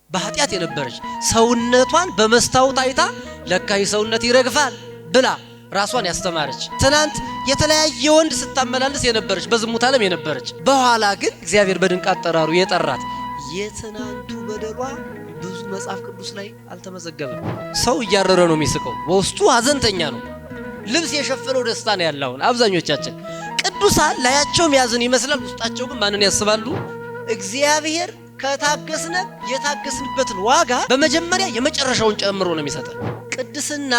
በኃጢአት የነበረች ሰውነቷን በመስታወት አይታ ለካ ሰውነት ይረግፋል ብላ ራሷን ያስተማረች ትናንት የተለያየ ወንድ ስታመላልስ የነበረች በዝሙት ዓለም የነበረች በኋላ ግን እግዚአብሔር በድንቅ አጠራሩ የጠራት የትናንቱ በደሏ ብዙ መጽሐፍ ቅዱስ ላይ አልተመዘገበም። ሰው እያረረ ነው የሚስቀው፣ በውስጡ ሐዘንተኛ ነው። ልብስ የሸፈነው ደስታ ነው ያለው። አብዛኞቻችን ቅዱሳን ላያቸው ያዝን ይመስላል፣ ውስጣቸው ግን ማንን ያስባሉ? እግዚአብሔር ከታገስነ የታገስንበትን ዋጋ በመጀመሪያ የመጨረሻውን ጨምሮ ነው የሚሰጠን። ቅድስና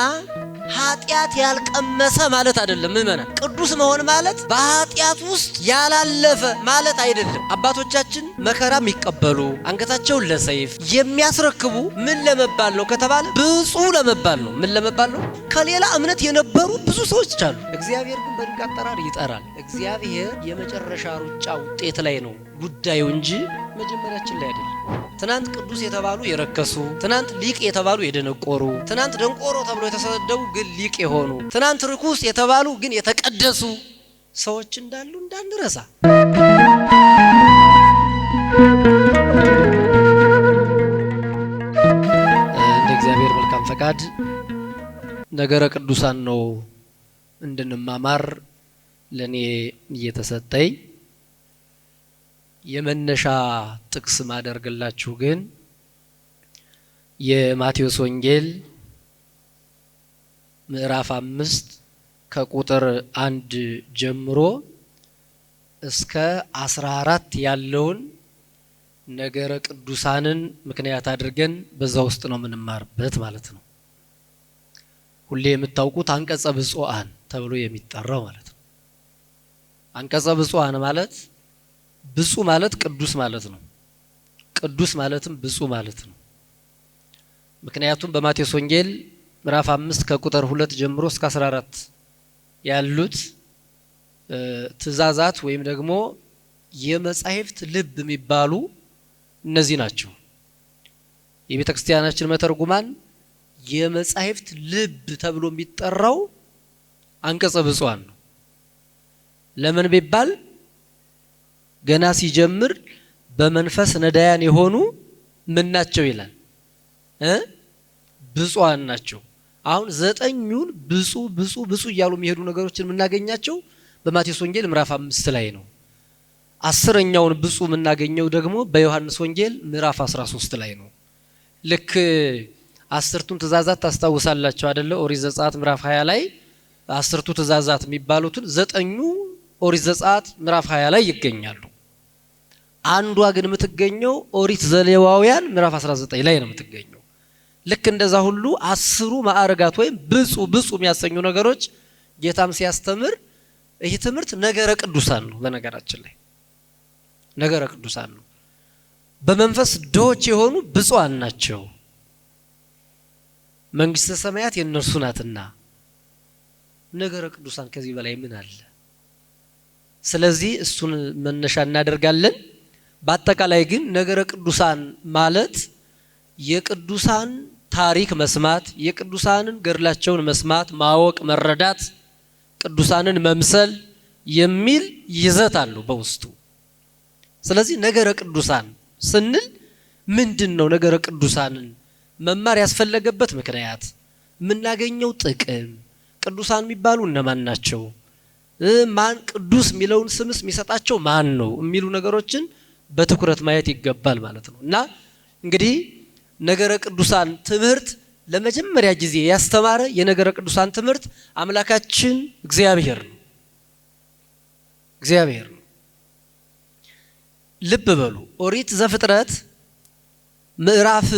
ኃጢአት ያልቀመሰ ማለት አይደለም። ምእመና ቅዱስ መሆን ማለት በኃጢአት ውስጥ ያላለፈ ማለት አይደለም። አባቶቻችን መከራ የሚቀበሉ አንገታቸውን ለሰይፍ የሚያስረክቡ ምን ለመባል ነው ከተባለ ብፁዕ ለመባል ነው። ምን ለመባል ነው? ከሌላ እምነት የነበሩ ብዙ ሰዎች አሉ። እግዚአብሔር ግን በድንቅ አጠራር ይጠራል። እግዚአብሔር የመጨረሻ ሩጫ ውጤት ላይ ነው ጉዳዩ እንጂ መጀመሪያችን ላይ አይደለም። ትናንት ቅዱስ የተባሉ የረከሱ፣ ትናንት ሊቅ የተባሉ የደነቆሩ፣ ትናንት ደንቆሮ ተብሎ የተሰደቡ ግን ሊቅ የሆኑ፣ ትናንት ርኩስ የተባሉ ግን የተቀደሱ ሰዎች እንዳሉ እንዳንረሳ። እንደ እግዚአብሔር መልካም ፈቃድ ነገረ ቅዱሳን ነው እንድንማማር ለኔ እየተሰጠኝ የመነሻ ጥቅስ ማደርግላችሁ ግን የማቴዎስ ወንጌል ምዕራፍ 5 ከቁጥር 1 ጀምሮ እስከ 14 ያለውን ነገረ ቅዱሳንን ምክንያት አድርገን በዛ ውስጥ ነው የምንማርበት ማለት ነው። ሁሌ የምታውቁት አንቀጸ ብፁዓን ተብሎ የሚጠራው ማለት ነው። አንቀጸ ብፁዓን ማለት ብፁዕ ማለት ቅዱስ ማለት ነው። ቅዱስ ማለትም ብፁዕ ማለት ነው። ምክንያቱም በማቴዎስ ወንጌል ምዕራፍ 5 ከቁጥር 2 ጀምሮ እስከ 14 ያሉት ትእዛዛት ወይም ደግሞ የመጻሕፍት ልብ የሚባሉ እነዚህ ናቸው። የቤተ ክርስቲያናችን መተርጉማን የመጻሕፍት ልብ ተብሎ የሚጠራው አንቀጸ ብፁዓን ነው። ለምን ቢባል ገና ሲጀምር በመንፈስ ነዳያን የሆኑ ምን ናቸው ይላል? ብፁዓን ናቸው። አሁን 9ኙን ብፁዕ ብፁዕ ብፁዕ እያሉ የሚሄዱ ነገሮችን የምናገኛቸው በማቴዎስ ወንጌል ምዕራፍ 5 ላይ ነው። 10ኛውን ብፁዕ የምናገኘው ደግሞ በዮሐንስ ወንጌል ምዕራፍ 13 ላይ ነው። ልክ 10ቱን ትእዛዛት ታስታውሳላችሁ አይደለ? ኦሪት ዘጸአት ምዕራፍ 20 ላይ 10ቱ ትእዛዛት የሚባሉትን 9ኙ ኦሪት ዘጸአት ምዕራፍ 20 ላይ ይገኛሉ። አንዷ ግን የምትገኘው ኦሪት ዘሌዋውያን ምዕራፍ 19 ላይ ነው የምትገኘው። ልክ እንደዛ ሁሉ 10ሩ ማዕረጋት ወይም ብፁዕ ብፁዕ የሚያሰኙ ነገሮች ጌታም ሲያስተምር ይህ ትምህርት ነገረ ቅዱሳን ነው። በነገራችን ላይ ነገረ ቅዱሳን ነው። በመንፈስ ድሆች የሆኑ ብፁዓን ናቸው፣ መንግስተ ሰማያት የእነርሱ ናትና። ነገረ ቅዱሳን ከዚህ በላይ ምን አለ? ስለዚህ እሱን መነሻ እናደርጋለን። በአጠቃላይ ግን ነገረ ቅዱሳን ማለት የቅዱሳን ታሪክ መስማት፣ የቅዱሳንን ገድላቸውን መስማት፣ ማወቅ፣ መረዳት፣ ቅዱሳንን መምሰል የሚል ይዘት አለው በውስጡ። ስለዚህ ነገረ ቅዱሳን ስንል ምንድነው? ነገረ ቅዱሳንን መማር ያስፈለገበት ምክንያት፣ የምናገኘው ጥቅም፣ ቅዱሳን የሚባሉ እነማን ናቸው፣ ማን ቅዱስ የሚለውን ስምስ የሚሰጣቸው ማን ነው የሚሉ ነገሮችን በትኩረት ማየት ይገባል ማለት ነው። እና እንግዲህ ነገረ ቅዱሳን ትምህርት ለመጀመሪያ ጊዜ ያስተማረ የነገረ ቅዱሳን ትምህርት አምላካችን እግዚአብሔር ነው። እግዚአብሔር ነው። ልብ በሉ። ኦሪት ዘፍጥረት ምዕራፍ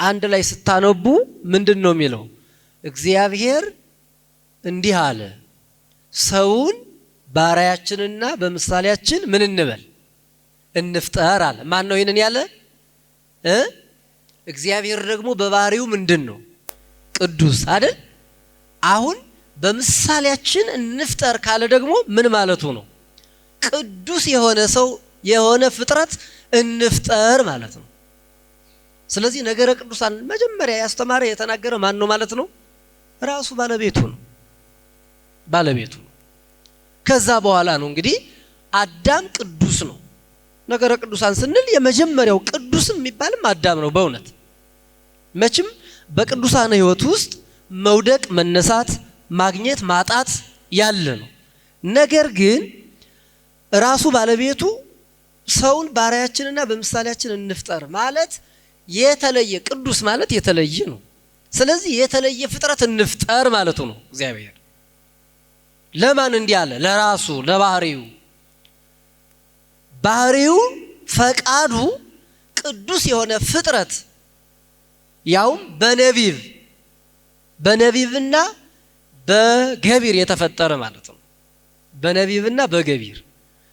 1 ላይ ስታነቡ ምንድነው የሚለው? እግዚአብሔር እንዲህ አለ፣ ሰውን ባሪያችንና በምሳሌያችን ምን እንበል እንፍጠር አለ። ማን ነው ይሄንን ያለ? እግዚአብሔር ደግሞ በባህሪው ምንድነው? ቅዱስ አይደል? አሁን በምሳሌያችን እንፍጠር ካለ ደግሞ ምን ማለቱ ነው? ቅዱስ የሆነ ሰው የሆነ ፍጥረት እንፍጠር ማለት ነው። ስለዚህ ነገረ ቅዱሳን መጀመሪያ ያስተማረ የተናገረ ማን ነው ማለት ነው? ራሱ ባለቤቱ ነው። ባለቤቱ ነው። ከዛ በኋላ ነው እንግዲህ አዳም ቅዱስ ነው። ነገረ ቅዱሳን ስንል የመጀመሪያው ቅዱስም የሚባልም አዳም ነው። በእውነት መቼም በቅዱሳን ሕይወት ውስጥ መውደቅ መነሳት ማግኘት ማጣት ያለ ነው። ነገር ግን ራሱ ባለቤቱ ሰውን ባሪያችንና በምሳሌያችን እንፍጠር ማለት የተለየ ቅዱስ ማለት የተለየ ነው። ስለዚህ የተለየ ፍጥረት እንፍጠር ማለቱ ነው። እግዚአብሔር ለማን እንዲህ አለ? ለራሱ ባህሪው ፈቃዱ ቅዱስ የሆነ ፍጥረት ያውም በነቢብና በገቢር የተፈጠረ ማለት ነው። በነቢብና በገቢር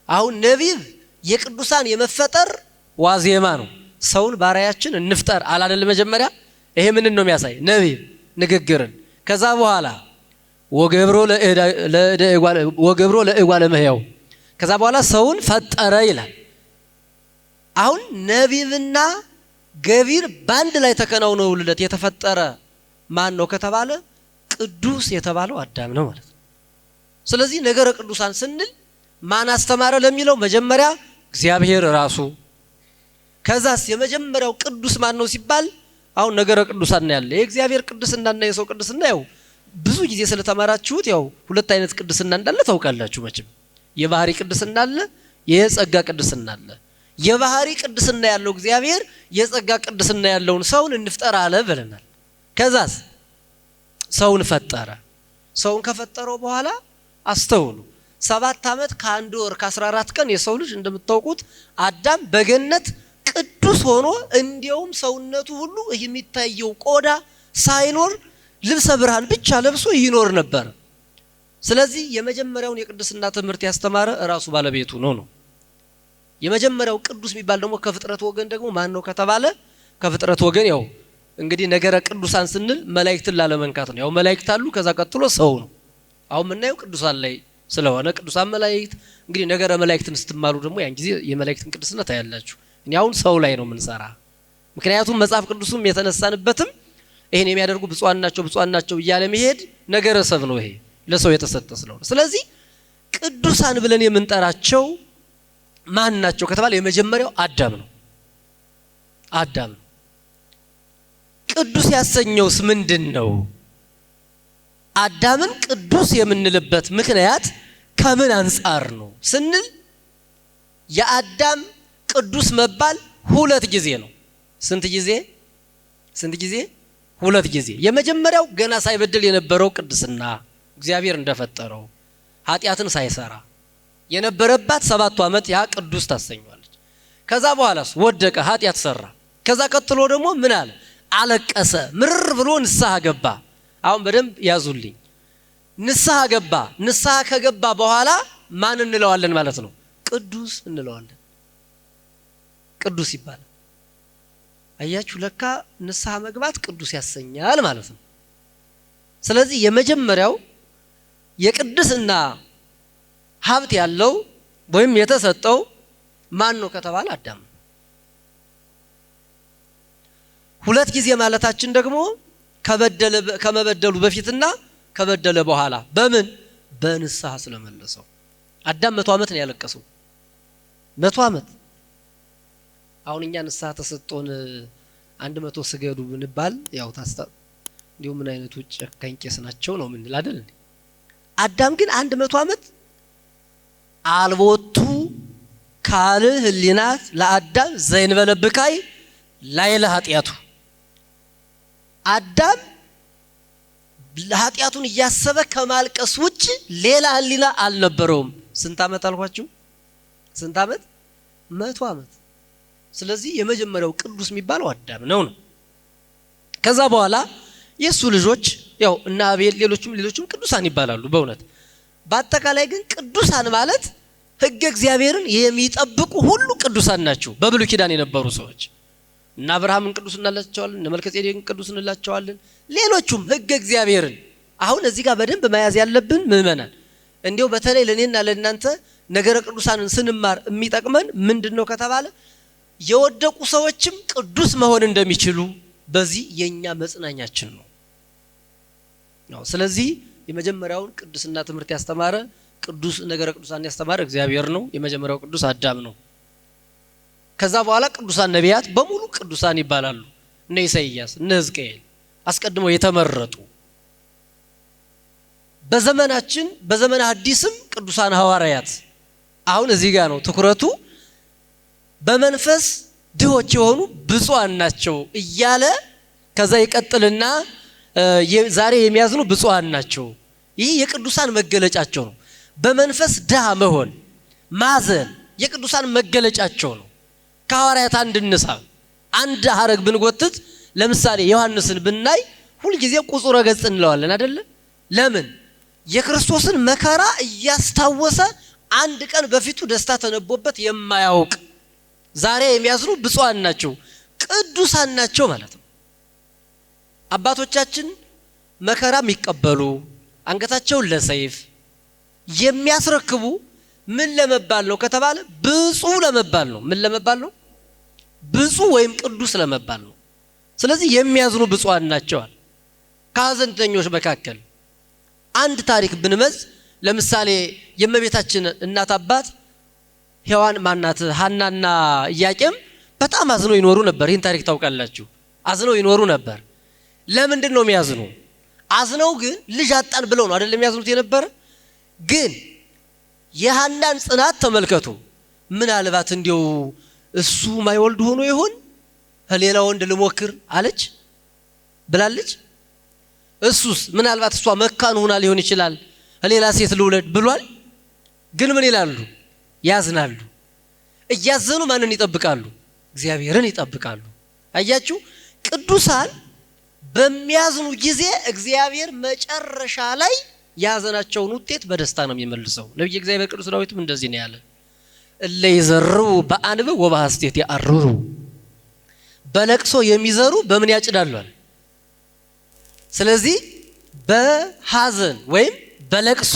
አሁን ነቢብ የቅዱሳን የመፈጠር ዋዜማ ነው። ሰውን ባሪያችን እንፍጠር አላደለ መጀመሪያ። ይሄ ምን ነው የሚያሳይ? ነቢብ ንግግርን። ከዛ በኋላ ወገብሮ ለእጓለ እመሕያው ከዛ በኋላ ሰውን ፈጠረ ይላል። አሁን ነቢብና ገቢር ባንድ ላይ ተከናውነውለት የተፈጠረ ማን ነው ከተባለ ቅዱስ የተባለው አዳም ነው ማለት ነው። ስለዚህ ነገረ ቅዱሳን ስንል ማን አስተማረ ለሚለው መጀመሪያ እግዚአብሔር ራሱ። ከዛስ የመጀመሪያው ቅዱስ ማን ነው ሲባል አሁን ነገረ ቅዱሳን ነው ያለ። የእግዚአብሔር ቅድስናና የሰው ቅድስና ያው ብዙ ጊዜ ስለተማራችሁት ያው ሁለት አይነት ቅድስና እንዳለ ታውቃላችሁ መቼም። የባህሪ ቅድስና አለ፣ የጸጋ ቅድስና አለ። የባህሪ ቅድስና ያለው እግዚአብሔር የጸጋ ቅድስና ያለውን ሰውን እንፍጠር አለ ብለናል። ከዛስ ሰውን ፈጠረ። ሰውን ከፈጠረው በኋላ አስተውሉ 7 ዓመት ከ1 ወር ከ14 ቀን የሰው ልጅ እንደምታውቁት አዳም በገነት ቅዱስ ሆኖ እንዲያውም ሰውነቱ ሁሉ የሚታየው ቆዳ ሳይኖር ልብሰ ብርሃን ብቻ ለብሶ ይኖር ነበር። ስለዚህ የመጀመሪያውን የቅድስና ትምህርት ያስተማረ ራሱ ባለቤቱ ነው። የመጀመሪያው ቅዱስ የሚባል ደግሞ ከፍጥረት ወገን ደግሞ ማን ነው ከተባለ ከፍጥረት ወገን ያው እንግዲህ ነገረ ቅዱሳን ስንል መላእክትን ላለመንካት ነው። ያው መላእክት አሉ፣ ከዛ ቀጥሎ ሰው ነው። አሁን ምናየው ቅዱሳን ላይ ስለሆነ ቅዱሳን መላእክት እንግዲህ ነገረ መላእክትን ስትማሉ ደግሞ ያን ጊዜ የመላእክትን ቅድስና ታያላችሁ። እኔ አሁን ሰው ላይ ነው የምንሰራ። ምክንያቱም መጽሐፍ ቅዱስም የተነሳንበትም ይሄን የሚያደርጉ ብፁዓን ናቸው እያለ መሄድ ነገረ ሰብ ነው። ይሄ ለሰው የተሰጠ ስለሆነ ስለዚህ ቅዱሳን ብለን የምንጠራቸው ማን ናቸው ከተባለ የመጀመሪያው አዳም ነው። ቅዱስ ያሰኘውስ ምንድነው? አዳምን ቅዱስ የምንልበት ምክንያት ከምን አንፃር ነው ስንል የአዳም ቅዱስ መባል 2 ጊዜ ነው። ስንት ጊዜ? 2 ጊዜ። የመጀመሪያው ገና ሳይበደል የነበረው ቅድስና እግዚአብሔር እንደፈጠረው ኃጢያትን ሳይሰራ የነበረባት 7 ዓመት ያ ቅዱስ ታሰኛለች። ከዛ በኋላስ ወደቀ፣ ኃጢያት ሰራ። ከዛ ቀጥሎ ደግሞ ምን አለ? አለቀሰ፣ ምርር ብሎ ንስሐ ገባ። አሁን በደንብ ያዙልኝ። ንስሐ ገባ። ንስሐ ከገባ በኋላ ማን እንለዋለን ማለት ነው? ቅዱስ እንለዋለን። ቅዱስ ይባላል። አያችሁ ለካ ንስሐ መግባት ቅዱስ ያሰኛል ማለት ነው። ስለዚህ የመጀመሪያው የቅድስና ሀብት ያለው ወይም የተሰጠው ማን ነው ከተባለ አዳም። 2 ጊዜ ማለታችን ደግሞ ከመበደሉ በፊትና ከበደለ በኋላ በምን? በንስሐ ስለመለሰው። አዳም 100 ዓመት ነው ያለቀሰው። 100 ዓመት። አሁን እኛ ንስሐ ተሰጥቶን 100 ስገዱ ብንባል ያው እንዲሁ ምን አይነቱ ጨካኝ ቄስ ናቸው ነው ምን አይደል? አዳም ግን 100 ዓመት አልቦቱ ካል ህሊናት ለአዳም ዘይንበለብካይ ላይለ ኃጢያቱ። አዳም ለኃጢያቱን እያሰበ ከማልቀስ ውጭ ሌላ ህሊና አልነበረውም። ስንት ዓመት አልኳችሁ? ስንት ዓመት? 100 ዓመት። ስለዚህ የመጀመሪያው ቅዱስ የሚባለው አዳም ነው። ከዛ በኋላ የሱ ልጆች ያው እና አቤል ሌሎችም ቅዱሳን ይባላሉ። በእውነት በአጠቃላይ ግን ቅዱሳን ማለት ሕገ እግዚአብሔርን የሚጠብቁ ሁሉ ቅዱሳን ናቸው። በብሉይ ኪዳን የነበሩ ሰዎች እና አብርሃምን ቅዱስ እንላቸዋለን፣ እነ መልከጼዴቅን ቅዱስ እንላቸዋለን። ሌሎቹም ሕገ እግዚአብሔርን አሁን እዚህ ጋር በደንብ መያዝ ያለብን ምእመናን እንዲው በተለይ ለኔና ለእናንተ ነገረ ቅዱሳንን ስንማር የሚጠቅመን ምንድነው ከተባለ የወደቁ ሰዎችም ቅዱስ መሆን እንደሚችሉ በዚህ የኛ መጽናኛችን ነው። ስለዚህ የመጀመሪያውን ቅድስና ትምህርት ያስተማረ ቅዱስ ነገረ ቅዱሳን ያስተማረ እግዚአብሔር ነው። የመጀመሪያው ቅዱስ አዳም ነው። ከዛ በኋላ ቅዱሳን ነቢያት በሙሉ ቅዱሳን ይባላሉ። እነ ኢሳይያስ እነ ሕዝቅኤል አስቀድመው የተመረጡ። በዘመናችን በዘመነ ሐዲስም ቅዱሳን ሐዋርያት። አሁን እዚህ ጋር ነው ትኩረቱ። በመንፈስ ድሆች የሆኑ ብፁዓን ናቸው እያለ ከዛ ይቀጥልና ዛሬ የሚያዝኑ ብፁዓን ናቸው። ይህ የቅዱሳን መገለጫቸው ነው። በመንፈስ ድሃ መሆን ማዘን የቅዱሳን መገለጫቸው ነው። ከሐዋርያት አንድ ሐረግ ብንጎትት ለምሳሌ ዮሐንስን ብናይ ሁሉ ጊዜ ቁጹረ ገጽ እንለዋለን አይደል? ለምን? የክርስቶስን መከራ እያስታወሰ አንድ ቀን በፊቱ ደስታ ተነቦበት የማያውቅ ዛሬ የሚያዝኑ ብፁዓን ናቸው ቅዱሳን ናቸው ማለት ነው። አባቶቻችን መከራ የሚቀበሉ አንገታቸውን ለሰይፍ የሚያስረክቡ ምን ለመባል ነው ከተባለ ብፁዕ ለመባል ነው። ምን ለመባል ነው? ብፁዕ ወይም ቅዱስ ለመባል ነው። ስለዚህ የሚያዝኑ ብፁዓን ናቸው። ከሐዘንተኞች መካከል አንድ ታሪክ ብንመዝ ለምሳሌ የእመቤታችን እናት አባት ሔዋን ማናት ሐናና ኢያቄም በጣም አዝነው ይኖሩ ነበር። ይህን ታሪክ ታውቃላችሁ። አዝነው ይኖሩ ነበር። ለምንድን ነው የሚያዝኑ? አዝነው ግን ልጅ አጣን ብለው ነው አይደለም የሚያዝኑት የነበረ። ግን የሐናን ጽናት ተመልከቱ። ምናልባት እንዲው እሱ ማይወልድ ሆኖ ይሆን ሌላ ወንድ ልሞክር አለች ብላለች። እሱስ ምናልባት እሷ መካን ሆና ሊሆን ይችላል ሌላ ሴት ልውለድ ብሏል። ግን ምን ይላሉ? ያዝናሉ። እያዘኑ ማንን ይጠብቃሉ? እግዚአብሔርን ይጠብቃሉ። አያችሁ፣ ቅዱሳን በሚያዝኑ ጊዜ እግዚአብሔር መጨረሻ ላይ ያዘናቸውን ውጤት በደስታ ነው የሚመልሰው። ነብዩ እግዚአብሔር ቅዱስ ዳዊትም እንደዚህ ነው ያለ፣ እለ ይዘሩ በአንብ ወበሐሴት ያአርሩ። በለቅሶ የሚዘሩ በምን ያጭዳሉ? ስለዚህ በሐዘን ወይም በለቅሶ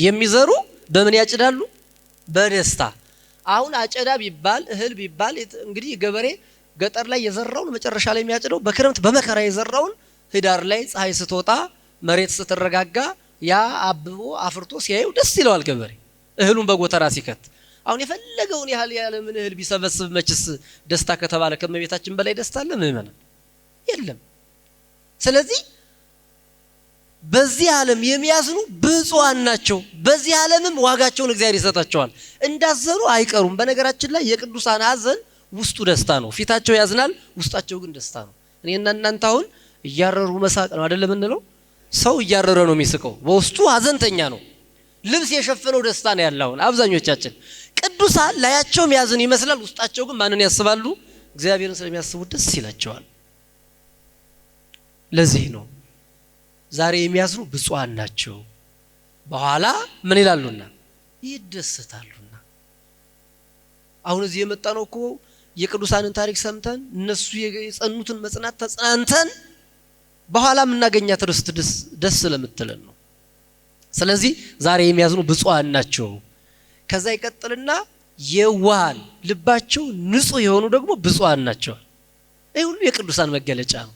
የሚዘሩ በምን ያጭዳሉ? በደስታ። አሁን አጨዳ ቢባል እህል ቢባል እንግዲህ ገበሬ ገጠር ላይ የዘራውን መጨረሻ ላይ የሚያጭደው በክረምት በመከራ የዘራውን ህዳር ላይ ፀሐይ ስትወጣ መሬት ስትረጋጋ ያ አብቦ አፍርቶ ሲያዩ ደስ ይለዋል ገበሬ እህሉን በጎተራ ሲከት። አሁን የፈለገውን ያህል ያለምን እህል ቢሰበስብ መችስ ደስታ ከተባለ ከመቤታችን በላይ ደስታ አለ? ምእመና የለም። ስለዚህ በዚህ ዓለም የሚያዝኑ ብፁዓን ናቸው። በዚህ ዓለምም ዋጋቸውን እግዚአብሔር ይሰጣቸዋል። እንዳዘኑ አይቀሩም። በነገራችን ላይ የቅዱሳን ሐዘን ውስጡ ደስታ ነው። ፊታቸው ያዝናል፣ ውስጣቸው ግን ደስታ ነው። እኔና እናንተ አሁን እያረሩ መሳቅ ነው አይደለም እንለው። ሰው እያረረ ነው የሚስቀው፣ በውስጡ ሐዘንተኛ ነው። ልብስ የሸፈነው ደስታ ነው ያለው አብዛኞቻችን። ቅዱሳን ላያቸው ያዝን ይመስላል፣ ውስጣቸው ግን ማንን ያስባሉ? እግዚአብሔርን ስለሚያስቡ ደስ ይላቸዋል። ለዚህ ነው ዛሬ የሚያዝኑ ብፁዓን ናቸው፣ በኋላ ምን ይላሉና ይደሰታሉና። አሁን እዚህ የመጣ ነው እኮ የቅዱሳንን ታሪክ ሰምተን እነሱ የጸኑትን መጽናት ተጽናንተን በኋላ የምናገኛት ርስት ደስ ለምትለን ነው። ስለዚህ ዛሬ የሚያዝኑ ብፁዓን ናቸው። ከዛ ይቀጥልና የዋሃን ልባቸው ንጹህ የሆኑ ደግሞ ብፁዓን ናቸው። ይህ ሁሉ የቅዱሳን መገለጫ ነው።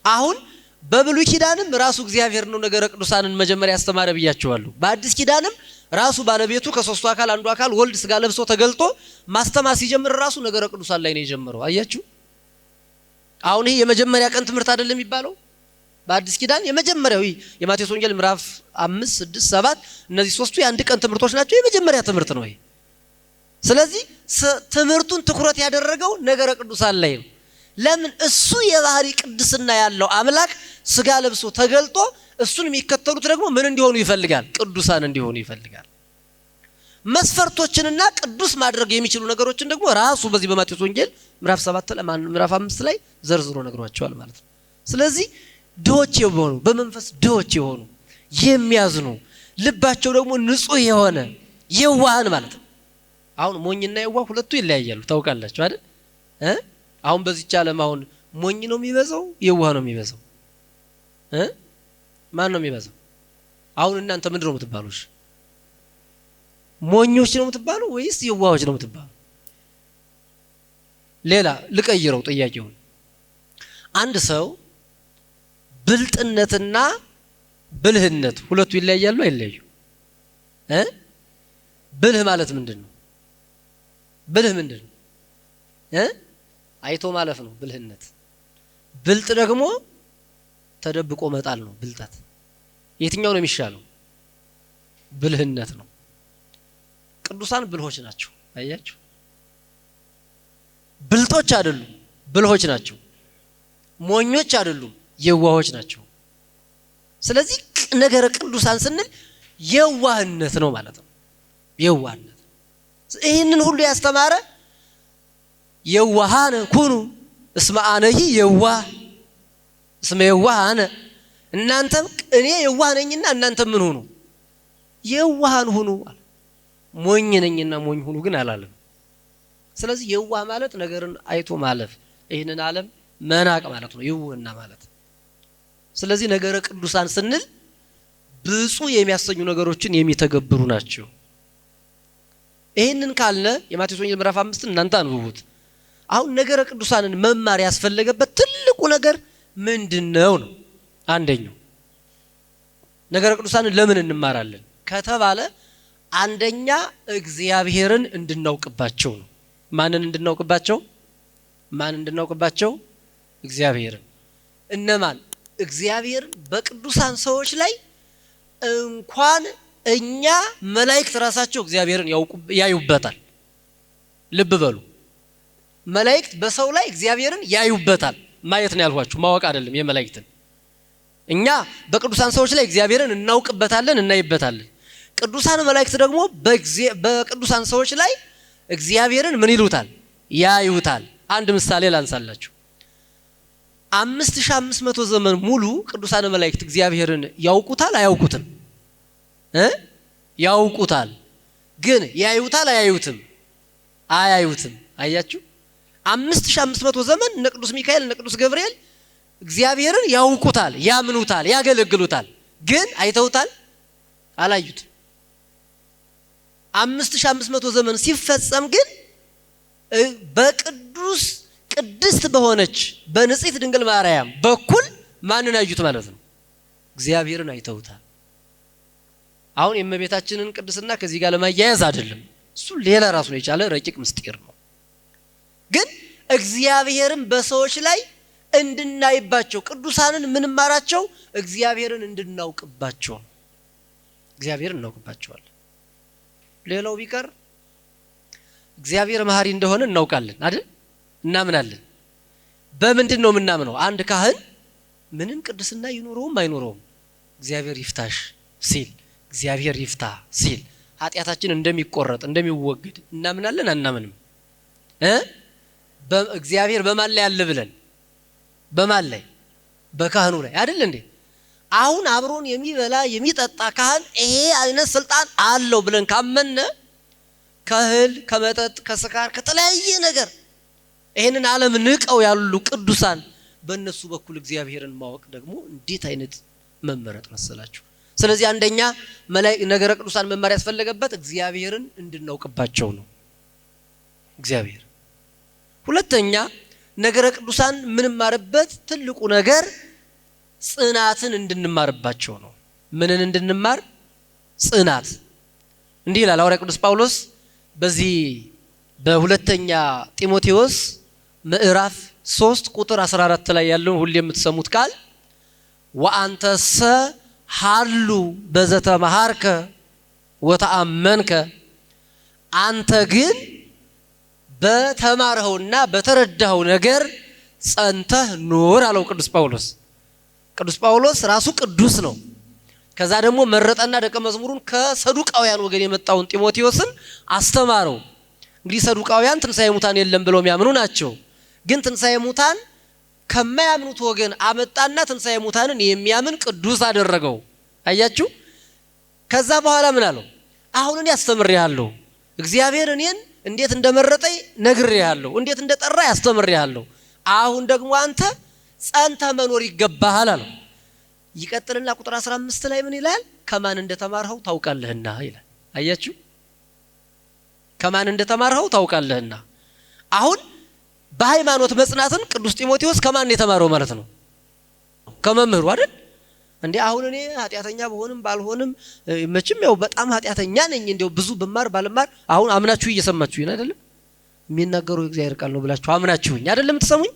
አሁን በብሉይ ኪዳንም ራሱ እግዚአብሔር ነው ነገረ ቅዱሳንን መጀመሪያ ያስተማረ ብያቸዋለሁ። በአዲስ ኪዳንም ራሱ ባለቤቱ ከሶስቱ አካል አንዱ አካል ወልድ ስጋ ለብሶ ተገልጦ ማስተማር ሲጀምር ራሱ ነገረ ቅዱሳን ላይ ነው የጀመረው። አያችሁ፣ አሁን ይሄ የመጀመሪያ ቀን ትምህርት አይደለም የሚባለው በአዲስ ኪዳን የመጀመሪያው የማቴዎስ ወንጌል ምዕራፍ 5፣ 6፣ 7 እነዚህ ሶስቱ የአንድ ቀን ትምህርቶች ናቸው። የመጀመሪያ ትምህርት ነው ይሄ። ስለዚህ ትምህርቱን ትኩረት ያደረገው ነገረ ቅዱሳን ላይ ነው። ለምን? እሱ የባህሪ ቅድስና ያለው አምላክ ስጋ ለብሶ ተገልጦ እሱን የሚከተሉት ደግሞ ምን እንዲሆኑ ይፈልጋል? ቅዱሳን እንዲሆኑ ይፈልጋል። መስፈርቶችንና ቅዱስ ማድረግ የሚችሉ ነገሮችን ደግሞ ራሱ በዚህ በማቴዎስ ወንጌል ምዕራፍ 7 ላይ ምዕራፍ 5 ላይ ዘርዝሮ ነግሯቸዋል ማለት ነው። ስለዚህ ድሆች የሆኑ በመንፈስ ድሆች የሆኑ የሚያዝኑ ልባቸው ደግሞ ንጹህ የሆነ የዋሃን ማለት ነው። አሁን ሞኝና የዋህ ሁለቱ ይለያያሉ ታውቃላችሁ አይደል? አሁን በዚህ ዓለም አሁን ሞኝ ነው የሚበዛው የዋህ ነው የሚበዛው? ማን ነው የሚበዛው? አሁን እናንተ ምንድን ነው የምትባሉሽ? ሞኞች ነው የምትባሉ ወይስ የዋሆች ነው የምትባሉ? ሌላ ልቀይረው ጥያቄውን። አንድ ሰው ብልጥነትና ብልህነት ሁለቱ ይለያያሉ አይለያዩ? ብልህ ማለት ምንድነው? ብልህ ምንድነው? አይቶ ማለፍ ነው ብልህነት። ብልጥ ደግሞ ተደብቆ መጣል ነው ብልጠት። የትኛው ነው የሚሻለው? ብልህነት ነው። ቅዱሳን ብልሆች ናቸው። አያችሁ፣ ብልጦች አይደሉም፣ ብልሆች ናቸው። ሞኞች አይደሉም፣ የዋሆች ናቸው። ስለዚህ ነገረ ቅዱሳን ስንል የዋህነት ነው ማለት ነው። የዋህነት ይህንን ሁሉ ያስተማረ የዋሃነ ኩኑ እስመ አነሂ የዋህ እስመ የዋሃነ፣ እናንተም እኔ የዋህ ነኝና እናንተም ምን ሁኑ? የዋሃን ሁኑ አለ። ሞኝ ነኝና ሞኝ ሁኑ ግን አላለም። ስለዚህ የዋህ ማለት ነገርን አይቶ ማለፍ፣ ይህንን ዓለም መናቅ ማለት ነው ይውህና ማለት። ስለዚህ ነገረ ቅዱሳን ስንል ብፁዕ የሚያሰኙ ነገሮችን የሚተገብሩ ናቸው። ይህንን ካልነ የማቴዎስ ወንጌል ምዕራፍ 5 እናንተ አንብቡት። አሁን ነገረ ቅዱሳንን መማር ያስፈልገበት ትልቁ ነገር ምንድነው ነው? አንደኛው ነገረ ቅዱሳንን ለምን እንማራለን ከተባለ አንደኛ እግዚአብሔርን እንድናውቅባቸው ነው። ማንን እንድናውቅባቸው? ማን እንድናውቅባቸው? እግዚአብሔርን። እነማን? እግዚአብሔርን በቅዱሳን ሰዎች ላይ እንኳን እኛ መላእክት ራሳቸው እግዚአብሔርን ያዩበታል። ልብ በሉ፣ መላእክት በሰው ላይ እግዚአብሔርን ያዩበታል። ማየት ነው ያልኳችሁ፣ ማወቅ አይደለም የመላእክትን። እኛ በቅዱሳን ሰዎች ላይ እግዚአብሔርን እናውቅበታለን፣ እናይበታለን። ቅዱሳን መላእክት ደግሞ በቅዱሳን ሰዎች ላይ እግዚአብሔርን ምን ይሉታል? ያዩታል። አንድ ምሳሌ ላንሳላችሁ። 5500 ዘመን ሙሉ ቅዱሳን መላእክት እግዚአብሔርን ያውቁታል አያውቁትም? ያውቁታል። ግን ያዩታል አያዩትም? አያዩትም። አያችሁ፣ 5500 ዘመን እነ ቅዱስ ሚካኤል እነ ቅዱስ ገብርኤል እግዚአብሔርን ያውቁታል፣ ያምኑታል፣ ያገለግሉታል። ግን አይተውታል? አላዩትም። 5500 ዘመን ሲፈጸም ግን ቅድስት በሆነች በንጽሕት ድንግል ማርያም በኩል ማንን አዩት ማለት ነው? እግዚአብሔርን አይተውታል። አሁን የእመቤታችንን ቅድስና ከዚህ ጋር ለማያያዝ አይደለም፣ እሱ ሌላ ራሱን የቻለ ረቂቅ ምስጢር ነው። ግን እግዚአብሔርን በሰዎች ላይ እንድናይባቸው ቅዱሳንን ምን ማራቸው? እግዚአብሔርን እንድናውቅባቸው። እግዚአብሔርን እናውቅባቸዋለን። ሌላው ቢቀር እግዚአብሔር መሐሪ እንደሆነ እናውቃለን አይደል? እናምናለን። በምንድን ነው የምናምነው? አንድ ካህን ምንም ቅድስና ይኖረውም አይኖረውም እግዚአብሔር ይፍታሽ ሲል፣ እግዚአብሔር ይፍታ ሲል ኃጢአታችን እንደሚቆረጥ እንደሚወገድ እናምናለን አናምንም? እግዚአብሔር በማን ላይ አለ ብለን? በማን ላይ? በካህኑ ላይ አይደል እንዴ? አሁን አብሮን የሚበላ የሚጠጣ ካህን ይሄ አይነት ስልጣን አለው ብለን ካመነ ከእህል ከመጠጥ ከስካር ከተለያየ ነገር ይሄንን ዓለም ንቀው ያሉ ቅዱሳን በእነሱ በኩል እግዚአብሔርን ማወቅ ደግሞ እንዴት አይነት መመረጥ መሰላችሁ? ስለዚህ አንደኛ ነገረ ቅዱሳን መማር ያስፈልገበት እግዚአብሔርን እንድናውቅባቸው ነው። እግዚአብሔር። ሁለተኛ ነገረ ቅዱሳን ምንማርበት ትልቁ ነገር ጽናትን እንድንማርባቸው ነው። ምንን እንድንማር? ጽናት። እንዲህ ይላል ሐዋርያ ቅዱስ ጳውሎስ በዚህ በሁለተኛ ጢሞቴዎስ ምዕራፍ 3 ቁጥር 14 ላይ ያለውን ሁሉ የምትሰሙት ቃል ወአንተሰ ሐሉ በዘተመሃርከ ወተአመንከ፣ አንተ ግን በተማርኸውና በተረዳኸው ነገር ጸንተህ ኑር አለው ቅዱስ ጳውሎስ። ቅዱስ ጳውሎስ ራሱ ቅዱስ ነው። ከዛ ደግሞ መረጠና ደቀ መዝሙሩን ከሰዱቃውያን ወገን የመጣውን ጢሞቴዎስን አስተማረው። እንግዲህ ሰዱቃውያን ትንሣኤ ሙታን የለም ብለው የሚያምኑ ናቸው። ግን ትንሣኤ ሙታን ከማያምኑት ወገን አመጣና ትንሣኤ ሙታንን የሚያምን ቅዱስ አደረገው። አያችሁ። ከዛ በኋላ ምን አለው? አሁን እኔ አስተምሬሃለሁ፣ እግዚአብሔር እኔን እንዴት እንደመረጠኝ ነግሬሃለሁ፣ እንዴት እንደጠራ ያስተምሬሃለሁ። አሁን ደግሞ አንተ ጸንተህ መኖር ይገባሃል አለው። ይቀጥልና ቁጥር 15 ላይ ምን ይላል? ከማን እንደተማርኸው ታውቃለህና ይላል። አያችሁ፣ ከማን እንደተማርኸው ታውቃለህና። አሁን በሃይማኖት መጽናትን ቅዱስ ጢሞቴዎስ ከማን የተማረው ማለት ነው? ከመምህሩ አይደል እንዴ? አሁን እኔ ኃጢአተኛ በሆንም ባልሆንም መቼም ያው በጣም ኃጢአተኛ ነኝ፣ እንደው ብዙ ብማር ባልማር፣ አሁን አምናችሁ እየሰማችሁ ይሄን አይደለም? የሚናገረው እግዚአብሔር ቃል ነው ብላችሁ አምናችሁኝ አይደለም ተሰሙኝ።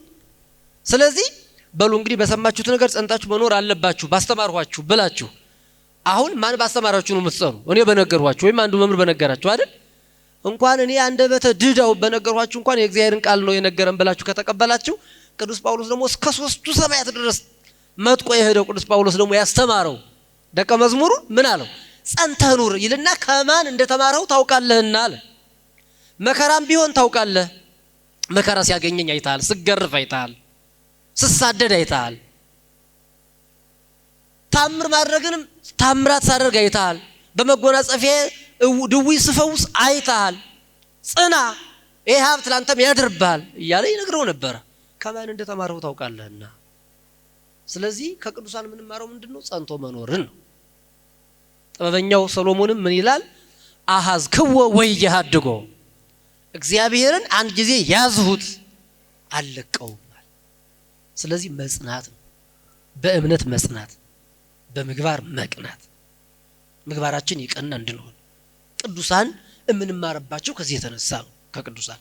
ስለዚህ በሉ እንግዲህ በሰማችሁት ነገር ጸንታችሁ መኖር አለባችሁ ባስተማርኋችሁ ብላችሁ። አሁን ማን ባስተማራችሁ ነው የምትጸኑ? እኔ በነገርኋችሁ ወይም አንዱ መምህር በነገራችሁ አይደል? እንኳን እኔ አንደበተ ድዳው በነገርኋችሁ እንኳን የእግዚአብሔርን ቃል ነው የነገረን ብላችሁ ከተቀበላችሁ ቅዱስ ጳውሎስ ደግሞ እስከ 3ቱ ሰማያት ድረስ መጥቆ የሄደው ቅዱስ ጳውሎስ ደግሞ ያስተማረው ደቀ መዝሙሩ ምን አለው? ጸንተህ ኑር ይልና ከማን እንደተማረው ታውቃለህና አለ። መከራም ቢሆን ታውቃለህ። መከራ ሲያገኘኝ አይተሃል፣ ስገርፍ አይተሃል፣ ስሳደድ አይተሃል፣ ታምር ማድረግንም ታምራት ሳደርግ አይተሃል፣ በመጎናጸፊያ ድዊ ስፈውስ አይተሃል። ጽና፣ ይሄ ሀብት ላንተም ያድርብሃል እያለ ይነግረው ነበር። ከማን እንደተማረው ታውቃለህና። ስለዚህ ከቅዱሳን የምንማረው ምንድነው? ጸንቶ መኖርን ነው። ጥበበኛው ሰሎሞንም ምን ይላል? አሐዝክዎ ወኢይሃድጎ፣ እግዚአብሔርን አንድ ጊዜ ያዝሁት አልለቀውም። ስለዚህ መጽናት ነው። በእምነት መጽናት፣ በምግባር መቅናት፣ ምግባራችን ይቀና እንድንሆን ቅዱሳን የምንማርባቸው ከዚህ የተነሳ ነው። ከቅዱሳን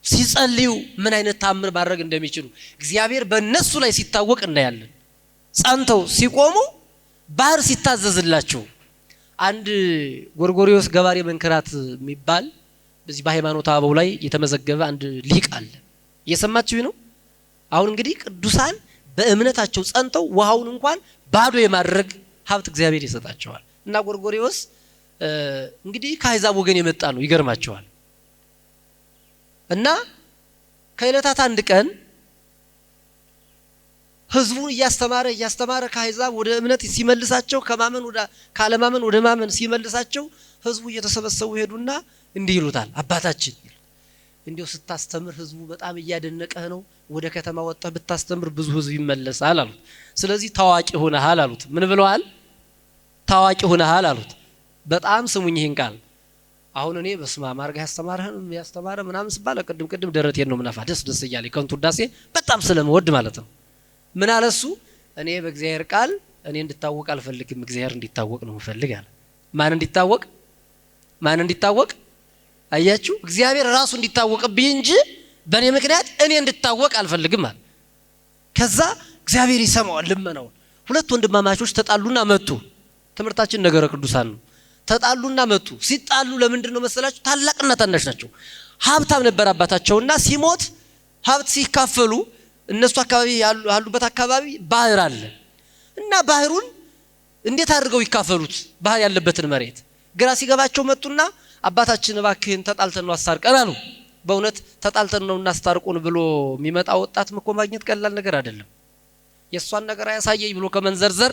ሲጸልዩ ምን አይነት ታምር ማድረግ እንደሚችሉ እግዚአብሔር በእነሱ ላይ ሲታወቅ እናያለን። ጸንተው ሲቆሙ ባህር ሲታዘዝላቸው። አንድ ጎርጎሪዮስ ገባሬ መንክራት የሚባል በዚህ በሃይማኖት አበው ላይ የተመዘገበ አንድ ሊቅ አለ። እየሰማችሁ ነው? አሁን እንግዲህ ቅዱሳን በእምነታቸው ጸንተው ውሃውን እንኳን ባዶ የማድረግ ሀብት እግዚአብሔር ይሰጣቸዋል። እና ጎርጎሪዮስ እንግዲህ ከአሕዛብ ወገን የመጣ ነው። ይገርማቸዋል። እና ከዕለታት አንድ ቀን ህዝቡን እያስተማረ ከአሕዛብ ወደ እምነት ሲመልሳቸው፣ ካለማመን ወደ ማመን ሲመልሳቸው ህዝቡ እየተሰበሰቡ ሄዱና እንዲህ ይሉታል። አባታችን እንዲው ስታስተምር ህዝቡ በጣም እያደነቀህ ነው። ወደ ከተማ ወጣህ ብታስተምር ብዙ ህዝብ ይመለሳል አሉት። ስለዚህ ታዋቂ ሆነሃል አሉት። ምን ብለዋል? ታዋቂ ሆነሃል አሉት። በጣም ስሙኝ ይሄን ቃል። አሁን እኔ በስማ ማርጋ ያስተማረ ምናምን ስባል ቅድም ደረቴን ነው ምናፋ ደስ እያለኝ ከንቱ ዳሴ በጣም ስለምወድ ማለት ነው። ምን አለሱ? እኔ በእግዚአብሔር ቃል እኔ እንድታወቅ አልፈልግም፣ እግዚአብሔር እንዲታወቅ ነው የምፈልግ አለ። ማን እንዲታወቅ? አያችሁ፣ እግዚአብሔር ራሱ እንዲታወቅብኝ እንጂ በእኔ ምክንያት እኔ እንድታወቅ አልፈልግም አለ። ከዛ እግዚአብሔር ይሰማዋል ልመናውን። ሁለት ወንድማማቾች ተጣሉና መጡ። ትምህርታችን ነገረ ቅዱሳን ነው። ተጣሉና መጡ። ሲጣሉ ለምንድን ነው መሰላችሁ? ታላቅና ታናሽ ናቸው። ሀብታም ነበር አባታቸውና ሲሞት ሀብት ሲካፈሉ እነሱ አካባቢ ያሉበት አካባቢ ባህር አለ እና ባህሩን እንዴት አድርገው ይካፈሉት? ባህር ያለበትን መሬት ግራ ሲገባቸው መጡና አባታችን እባክህን ተጣልተን ነው አስታርቀን አሉ። በእውነት ተጣልተን ነው እናስታርቁን ብሎ የሚመጣ ወጣት መኮ ማግኘት ቀላል ነገር አይደለም። የሷን ነገር ያሳየኝ ብሎ ከመንዘርዘር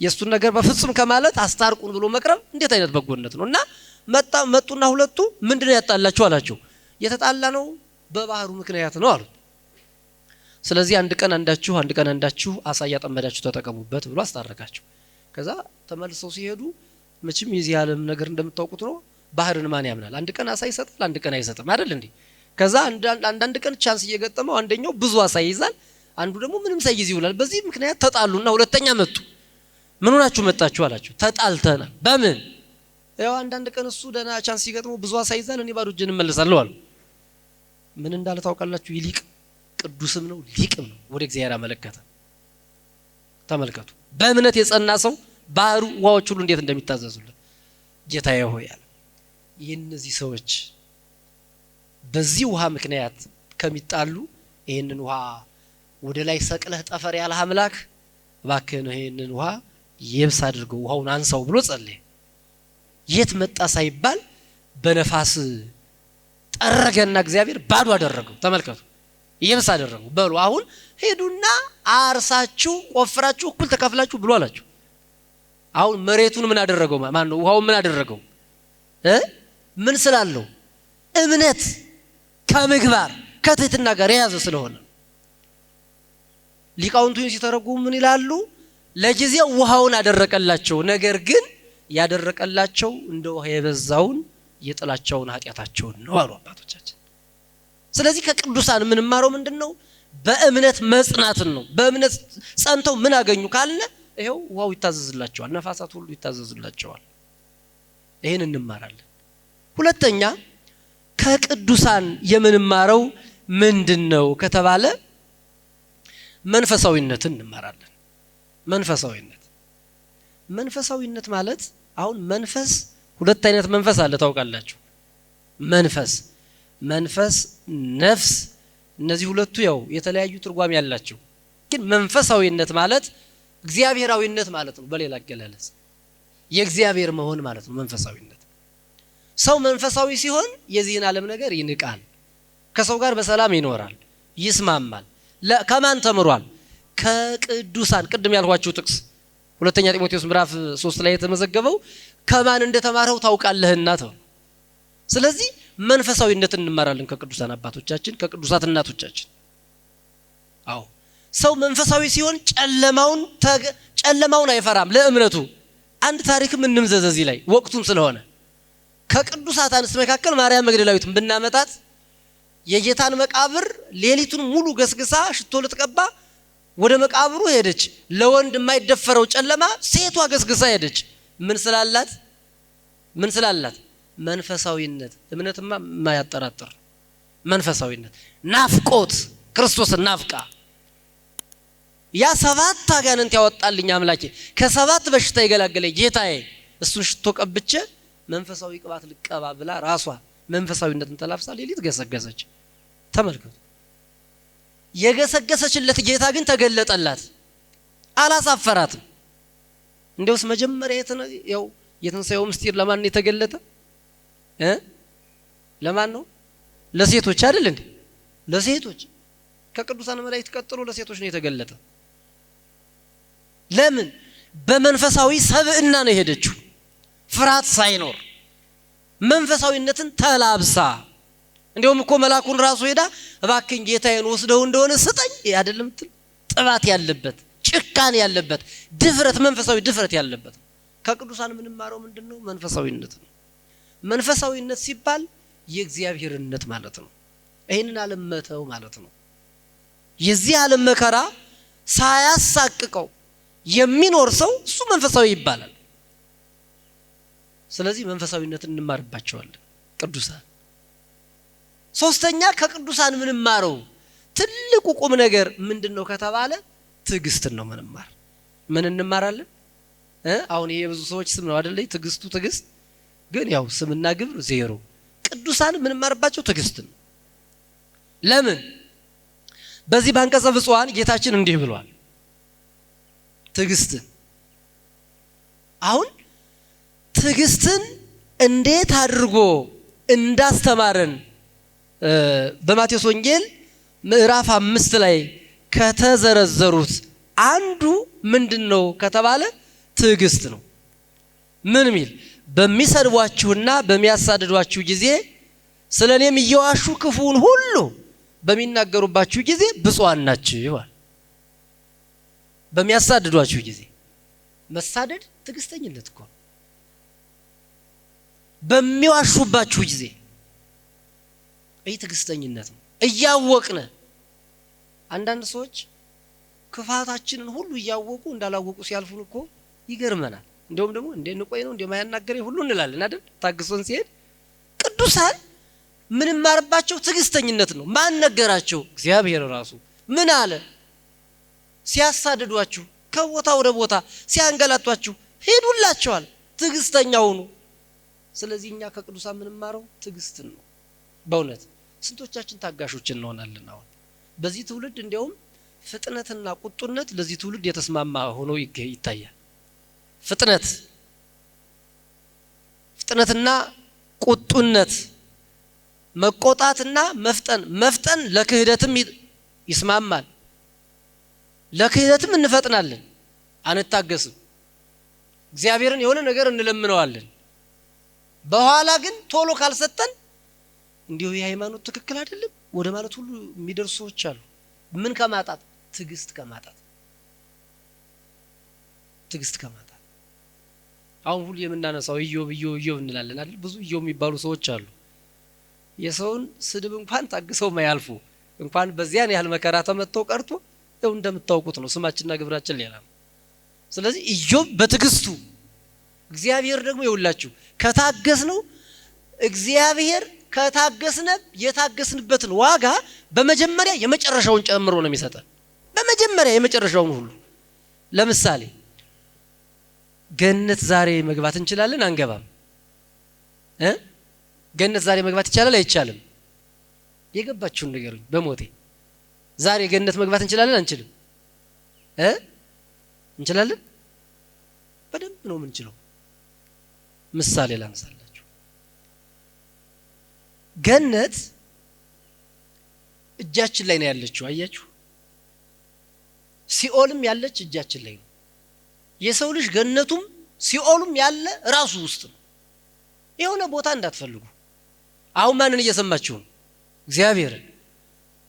የሱን ነገር በፍጹም ከማለት አስታርቁን ብሎ መቅረብ እንዴት አይነት በጎነት ነው! እና መጡና ሁለቱ ምንድነው ያጣላችሁ አላቸው። የተጣላ ነው በባህሩ ምክንያት ነው አሉ። ስለዚህ አንድ ቀን አንዳችሁ አሳ ያጠመዳችሁ ተጠቀሙበት ብሎ አስታረቃቸው። ከዛ ተመልሰው ሲሄዱ መቼም የዚህ ዓለም ነገር እንደምታውቁት ነው። ባህርን ማን ያምናል? አንድ ቀን አሳ ይሰጣል፣ አንድ ቀን አይሰጥም አይደል እንዴ? ከዛ አንድ ቀን ቻንስ እየገጠመው አንደኛው ብዙ አሳ ይይዛል፣ አንዱ ደግሞ ምንም ሳይይዝ ይውላል። በዚህ ምክንያት ተጣሉና ሁለተኛ መጡ። ምን ሆናችሁ መጣችሁ አላችሁ። ተጣልተናል። በምን? ያው አንድ ቀን እሱ ደና ቻንስ ሲገጥመው ብዙ አሳ ይይዛል፣ እኔ ባዶ እጄን እመለሳለሁ አሉ። ምን እንዳለ ታውቃላችሁ? ይሊቅ ቅዱስም ነው ሊቅም ነው። ወደ እግዚአብሔር አመለከተ። ተመልከቱ። በእምነት የጸና ሰው ባህሩ ውሃዎች ሁሉ እንዴት እንደሚታዘዙለት ጌታዬ ሆይ አለ። የነዚህ ሰዎች በዚህ ውሃ ምክንያት ከሚጣሉ ይሄንን ውሃ ወደ ላይ ሰቅለህ ጠፈር ያለ አምላክ እባክህን ይሄንን ውሃ የብስ አድርገው ውሃውን አንሳው ብሎ ጸለየ። የት መጣ ሳይባል በነፋስ ጠረገና እግዚአብሔር ባዶ አደረገው። ተመልከቱ። የብስ አደረገው። በሉ አሁን ሄዱና አርሳችሁ ቆፍራችሁ እኩል ተካፍላችሁ ብሎ አላችሁ። አሁን መሬቱን ምን አደረገው? ማን ነው? ውሃው ምን አደረገው? ምን ስላለው? እምነት ከምግባር ከትህትና ጋር የያዘ ስለሆነ ሊቃውንቱን ሲተረጉሙ ምን ይላሉ? ለጊዜው ውሃውን አደረቀላቸው፣ ነገር ግን ያደረቀላቸው እንደ ውሃ የበዛውን የጥላቻውን ኃጢአታቸውን ነው አሉ አባቶቻችን። ስለዚህ ከቅዱሳን የምንማረው ምንድነው? በእምነት መጽናትን ነው። በእምነት ጸንተው ምን አገኙ ካልነ ይሄው ውሃው ይታዘዝላቸዋል፣ ነፋሳት ሁሉ ይታዘዝላቸዋል። ይሄን እንማራለን። ሁለተኛ ከቅዱሳን የምንማረው ምንድነው ከተባለ መንፈሳዊነትን እንማራለን። መንፈሳዊነት ማለት አሁን መንፈስ ሁለት አይነት መንፈስ አለ ታውቃላችሁ። መንፈስ፣ ነፍስ፣ እነዚህ ሁለቱ ያው የተለያዩ ትርጓሜ ያላቸው፣ ግን መንፈሳዊነት ማለት እግዚአብሔራዊነት ማለት ነው። በሌላ አገላለጽ የእግዚአብሔር መሆን ማለት ነው መንፈሳዊነት። ሰው መንፈሳዊ ሲሆን የዚህን ዓለም ነገር ይንቃል፣ ከሰው ጋር በሰላም ይኖራል፣ ይስማማል። ከማን ተምሯል? ከቅዱሳን። ቅድም ያልኳችሁ ጥቅስ ሁለተኛ ጢሞቴዎስ ምዕራፍ 3 ላይ የተመዘገበው ከማን እንደተማረው ታውቃለህና ተው። ስለዚህ መንፈሳዊነትን እንማራለን ከቅዱሳን አባቶቻችን፣ ከቅዱሳት እናቶቻችን። አዎ ሰው መንፈሳዊ ሲሆን ጨለማውን አይፈራም ለእምነቱ። አንድ ታሪክም እንምዘዝ እዚህ ላይ ወቅቱም ስለሆነ ከቅዱሳት አንስት መካከል ማርያም መግደላዊትን ብናመጣት የጌታን መቃብር ሌሊቱን ሙሉ ገስግሳ ሽቶ ልትቀባ ወደ መቃብሩ ሄደች። ለወንድ የማይደፈረው ጨለማ ሴቷ ገስግሳ ሄደች። ምን ስላላት? መንፈሳዊነት። እምነትማ የማያጠራጥር መንፈሳዊነት፣ ናፍቆት፣ ክርስቶስን ናፍቃ። ያ 7 አጋንንት ያወጣልኝ አምላኬ፣ ከ7 በሽታ የገላገለኝ ጌታዬ፣ እሱን ሽቶ ቀብቼ መንፈሳዊ ቅባት ልቀባ ብላ ራሷ መንፈሳዊነትን ተላብሳ ሌሊት ገሰገሰች። ተመልከቱ። የገሰገሰችለት ጌታ ግን ተገለጠላት፣ አላሳፈራትም። እንደውስ መጀመሪያ የትንሣኤው ምስጢር ለማን ነው የተገለጠ? ለማን ነው? ለሴቶች አይደል እንዴ? ለሴቶች። ከቅዱሳን መላእክት ቀጥሎ ለሴቶች ነው የተገለጠ። ለምን? በመንፈሳዊ ሰብዕና ነው የሄደችው፣ ፍርሃት ሳይኖር መንፈሳዊነትን ተላብሳ። እንደውም እኮ መልአኩን ራሱ ሄዳ እባክኝ ጌታዬን ወስደው እንደሆነ ስጠኝ አይደለም፣ ጥባት ያለበት፣ ጭካኔ ያለበት ድፍረት፣ መንፈሳዊ ድፍረት ያለበት። ከቅዱሳን የምንማረው ምንድነው? መንፈሳዊነት ነው። መንፈሳዊነት ሲባል የእግዚአብሔርነት ማለት ነው። ይሄንን ዓለም መተው ማለት ነው። የዚህ ዓለም መከራ ሳያሳቅቀው የሚኖር ሰው እሱ መንፈሳዊ ይባላል። ስለዚህ መንፈሳዊነትን እንማርባቸዋለን ቅዱሳን። ሶስተኛ ከቅዱሳን የምንማረው ትልቁ ቁም ነገር ምንድነው ከተባለ ትዕግስትን ነው የምንማር። ምን እንማራለን? አሁን ይሄ ብዙ ሰዎች ስም ነው አይደል? ትዕግስት ግን ያው ስምና ግብር ዜሮ። ቅዱሳን የምንማርባቸው ትዕግስትን። ለምን? በዚህ በአንቀጸ ብፁዓን ጌታችን እንዲህ ብሏል ትዕግስትን። አሁን ትዕግስትን እንዴት አድርጎ እንዳስተማረን በማቴዎስ ወንጌል ምዕራፍ 5 ላይ ከተዘረዘሩት አንዱ ምንድነው ከተባለ ትዕግስት ነው። ምን ሚል? በሚሰድቧችሁና በሚያሳድዷችሁ ጊዜ ስለኔም እየዋሹ ክፉን ሁሉ በሚናገሩባችሁ ጊዜ ብፁዓን ናችሁ። በሚያሳድዷችሁ ጊዜ መሳደድ ትዕግስተኝነት እኮ። በሚዋሹባችሁ ጊዜ ትዕግስተኝነት ነው። እያወቅነ አንዳንድ ሰዎች ክፋታችንን ሁሉ እያወቁ እንዳላወቁ ሲያልፉን እኮ ይገርመናል። እንደውም ደግሞ እንደንቆይ ነው እንደማያናገረኝ ሁሉ እንላለን አይደል? ታግሶን ሲሄድ ቅዱሳን ምንም ማርባቸው ትዕግስተኝነት ነው። ማን ነገራቸው? እግዚአብሔር ራሱ። ምን አለ? ሲያሳድዷችሁ ከቦታ ወደ ቦታ ሲያንገላቷችሁ ሄዱላቸዋል፣ ትዕግስተኛ ሁኑ። ስለዚህ እኛ ከቅዱሳን ምንም ማረው ትዕግስትን ነው። በእውነት ስንቶቻችን ታጋሾች እንሆናለን? አሁን በዚህ ትውልድ እንደውም ፍጥነትና ቁጡነት ለዚህ ትውልድ የተስማማ ሆኖ ይታያል። ፍጥነትና ቁጡነት፣ መቆጣትና መፍጠን ለክህደትም ይስማማል። ለክህደትም እንፈጥናለን፣ አንታገስም። እግዚአብሔርን የሆነ ነገር እንለምነዋለን። በኋላ ግን ቶሎ ካልሰጠን እንዲሁ የሃይማኖት ትክክል አይደለም ወደ ማለት ሁሉ የሚደርሱ ሰዎች አሉ። ምን ከማጣት? ትዕግስት ከማጣት። አሁን ሁሉ የምናነሳው ኢዮብ እንላለን አይደል? ብዙ ኢዮብ የሚባሉ ሰዎች አሉ። የሰውን ስድብ እንኳን ታግሰው ማያልፉ፣ እንኳን በዚያን ያህል መከራ ተመተው ቀርቶ ያው እንደምታውቁት ነው፣ ስማችንና ግብራችን ሌላ ነው። ስለዚህ ኢዮብ በትዕግስቱ፣ እግዚአብሔር ደግሞ ይውላችሁ ከታገስ ነው እግዚአብሔር ከታገስነ የታገስንበትን ዋጋ በመጀመሪያ የመጨረሻውን ጨምሮ ነው የሚሰጠን። በመጀመሪያ የመጨረሻውን ሁሉ ለምሳሌ ገነት ዛሬ መግባት እንችላለን አንገባም? ገነት ዛሬ መግባት ይቻላል አይቻልም? የገባችሁን ንገሩኝ በሞቴ። ዛሬ ገነት መግባት እንችላለን አንችልም? እንችላለን? በደንብ ነው የምንችለው። ምሳሌ ላንሳላችሁ። ገነት እጃችን ላይ ነው ያለችው። አያችሁ? ሲኦልም ያለች እጃችን ላይ ነው። የሰው ልጅ ገነቱም ሲኦልም ያለ ራሱ ውስጥ ነው። የሆነ ቦታ እንዳትፈልጉ። አሁን ማንን እየሰማችሁ ነው? እግዚአብሔርን።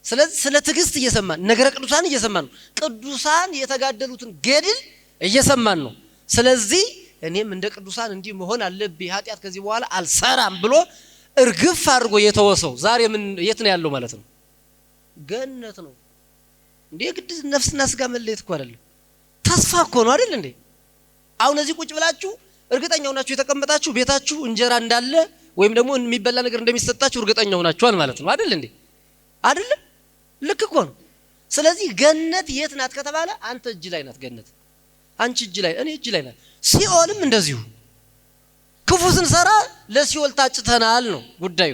ስለዚህ ስለ ትዕግስት እየሰማን ነገረ ቅዱሳን እየሰማን ነው። ቅዱሳን የተጋደሉትን ገድል እየሰማን ነው። ስለዚህ እኔም እንደ ቅዱሳን እንዲህ መሆን አለብኝ፣ ኃጢአት ከዚህ በኋላ አልሰራም ብሎ እርግፍ አድርጎ የተወሰው ዛሬ ምን የት ነው ያለው ማለት ነው? ገነት ነው። እንዴ ግድ ነፍስና ስጋ መለየት እኮ አይደለም፣ ተስፋ እኮ ነው አይደል እንዴ? አሁን እዚህ ቁጭ ብላችሁ እርግጠኛው ናችሁ የተቀመጣችሁ ቤታችሁ እንጀራ እንዳለ ወይም ደግሞ የሚበላ ነገር እንደሚሰጣችሁ እርግጠኛው ናችኋል ማለት ነው አይደል እንዴ? አይደል? ልክ እኮ ነው። ስለዚህ ገነት የት ናት ከተባለ አንተ እጅ ላይ ናት ገነት፣ አንቺ እጅ ላይ፣ እኔ እጅ ላይ ናት። ሲኦልም እንደዚሁ ክፉ ስንሰራ ለሲኦል ታጭተናል ነው ጉዳዩ።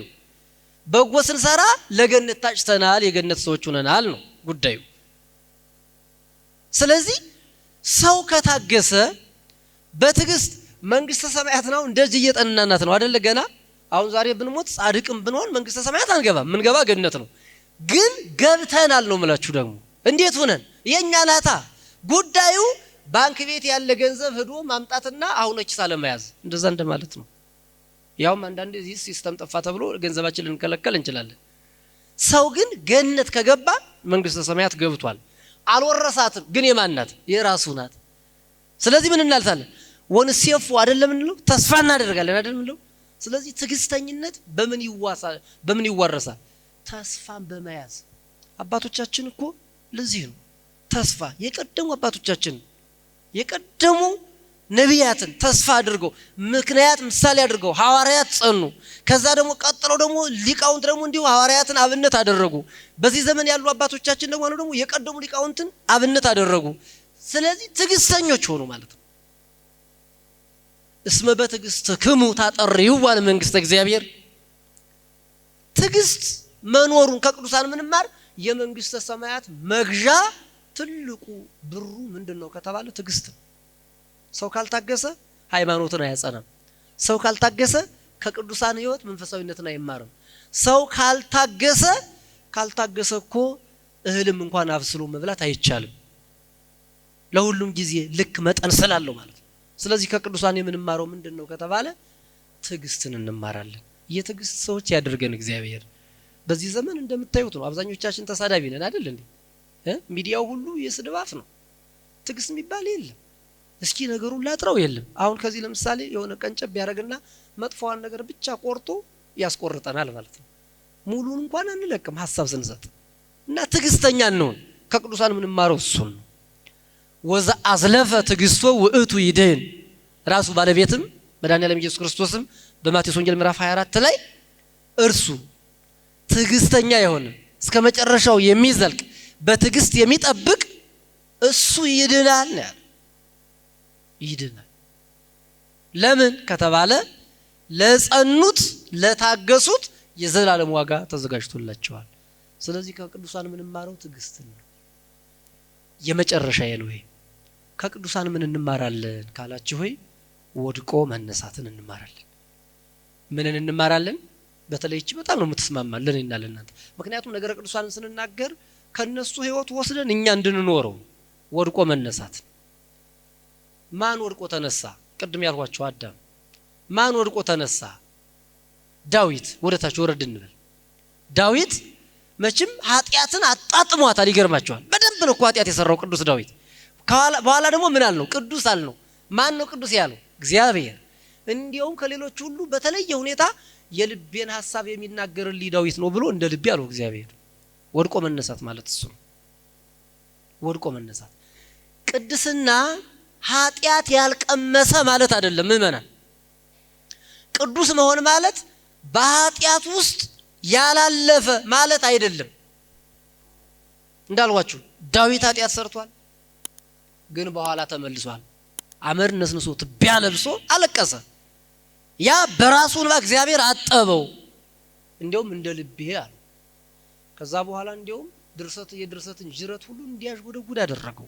በጎ ስንሰራ ለገነት ታጭተናል፣ የገነት ሰዎች ሆነናል ነው ጉዳዩ። ስለዚህ ሰው ከታገሰ በትዕግስት መንግስተ ሰማያት ነው እንደዚህ እየጠናናት ነው አይደል? ገና አሁን ዛሬ ብንሞት ጻድቅም ብንሆን መንግስተ ሰማያት አንገባም። ምን ገባ ገነት ነው። ግን ገብተናል ነው የምላችሁ። ደግሞ እንዴት ሆነን? የኛ ናታ ጉዳዩ። ባንክ ቤት ያለ ገንዘብ ሄዶ ማምጣትና አሁን እቺ ሳለማያዝ እንደዛ እንደማለት ነው። ያውም አንዳንዴ እዚህ ሲስተም ጠፋ ተብሎ ገንዘባችን ልንከለከል እንችላለን። ሰው ግን ገነት ከገባ መንግስተ ሰማያት ገብቷል። አልወረሳትም፣ ግን የማን ናት? የራሱ ናት። ስለዚህ ምን እናልታለን? ወንሴፉ አይደለም እንለው፣ ተስፋ እናደርጋለን አይደለም እንለው። ስለዚህ ትዕግስተኝነት በምን ይዋረሳል? ተስፋን በመያዝ። አባቶቻችን እኮ ለዚህ ነው ተስፋ የቀደሙ አባቶቻችን የቀደሙ ነቢያትን ተስፋ አድርገው ምክንያት ምሳሌ አድርገው ሐዋርያት ጸኑ። ከዛ ደግሞ ቀጥለው ደግሞ ሊቃውንት ደግሞ እንዲሁ ሐዋርያትን አብነት አደረጉ። በዚህ ዘመን ያሉ አባቶቻችን ደግሞ የቀደሙ ሊቃውንትን አብነት አደረጉ። ስለዚህ ትዕግስተኞች ሆኑ ማለት ነው። እስመ በትዕግሥትክሙ ታጠርዩ መንግሥተ እግዚአብሔር። ትዕግስት መኖሩን ከቅዱሳን ምንማር? የመንግስተ ሰማያት መግዣ ትልቁ ብሩ ምንድነው ከተባለ ትዕግስት ነው። ሰው ካልታገሰ ሃይማኖትን አያጸናም። ሰው ካልታገሰ ከቅዱሳን ሕይወት መንፈሳዊነትን አይማርም። ሰው ካልታገሰ እኮ እህልም እንኳን አብስሎ መብላት አይቻልም። ለሁሉም ጊዜ ልክ መጠን ስላለው ማለት ነው። ስለዚህ ከቅዱሳን የምንማረው ምንድነው ከተባለ ትዕግስትን እንማራለን። የትዕግስት ሰዎች ያደርገን እግዚአብሔር። በዚህ ዘመን እንደምታዩት ነው አብዛኞቻችን ተሳዳቢ ነን አይደል እንዴ? ሚዲያው ሁሉ የስድብ አፍ ነው። ትዕግስት የሚባል የለም። እስኪ ነገሩን ላጥረው የለም። አሁን ከዚህ ለምሳሌ የሆነ ቀንጨብ ያደርግና መጥፎዋን ነገር ብቻ ቆርጦ ያስቆርጠናል ማለት ነው። ሙሉን እንኳን አንለቅም ሐሳብ ስንሰጥ እና ትዕግስተኛ እንሆን። ከቅዱሳን ምንማረው እሱን ነው። ወዛ አዝለፈ ትዕግስቶ ውእቱ ይድህን። ራሱ ባለቤትም መድኃኒዓለም ኢየሱስ ክርስቶስም በማቴዎስ ወንጌል ምዕራፍ 24 ላይ እርሱ ትዕግስተኛ የሆነ እስከ መጨረሻው የሚዘልቅ በትዕግስት የሚጠብቅ እሱ ይድናል ያለ። ይድናል ለምን ከተባለ ለጸኑት ለታገሱት የዘላለም ዋጋ ተዘጋጅቶላቸዋል። ስለዚህ ከቅዱሳን ምንማረው ትዕግስትን ነው። የመጨረሻ ያለው ይሄ ከቅዱሳን ምን እንማራለን ካላችሁ ሆይ ወድቆ መነሳትን እንማራለን። ምንን እንማራለን? በተለይ እቺ በጣም ነው የምትስማማለን እኔና ለእናንተ። ምክንያቱም ነገረ ቅዱሳንን ስንናገር ከነሱ ህይወት ወስደን እኛ እንድንኖረው። ወድቆ መነሳት። ማን ወድቆ ተነሳ? ቅድም ያልኳችሁ አዳም። ማን ወድቆ ተነሳ? ዳዊት። ወደታች ወረድ እንበል። ዳዊት መቼም ኃጢአትን አጣጥሟታል። ይገርማችኋል። በደንብ ነው እኮ ኃጢአት የሰራው ቅዱስ ዳዊት። በኋላ ደግሞ ምን አልነው? ቅዱስ አልነው። ማን ነው ቅዱስ ያለው? እግዚአብሔር። እንዲያውም ከሌሎች ሁሉ በተለየ ሁኔታ የልቤን ሐሳብ የሚናገርልኝ ዳዊት ነው ብሎ እንደ ልቤ ያለው እግዚአብሔር። ወድቆ መነሳት ማለት እሱ ነው። ወድቆ መነሳት። ቅድስና ኃጢአት ያልቀመሰ ማለት አይደለም። ምእመናን ቅዱስ መሆን ማለት በኃጢአት ውስጥ ያላለፈ ማለት አይደለም። እንዳልኳችሁ ዳዊት ኃጢአት ሰርቷል፣ ግን በኋላ ተመልሷል። አመድ ነስንሶ ትቢያ ለብሶ አለቀሰ። ያ በራሱ እንባ እግዚአብሔር አጠበው። እንዲያውም እንደ ልቤ አለ። ከዛ በኋላ እንዲያውም የድርሰትን ጅረት ሁሉ እንዲያዥጎደጉድ አደረገው።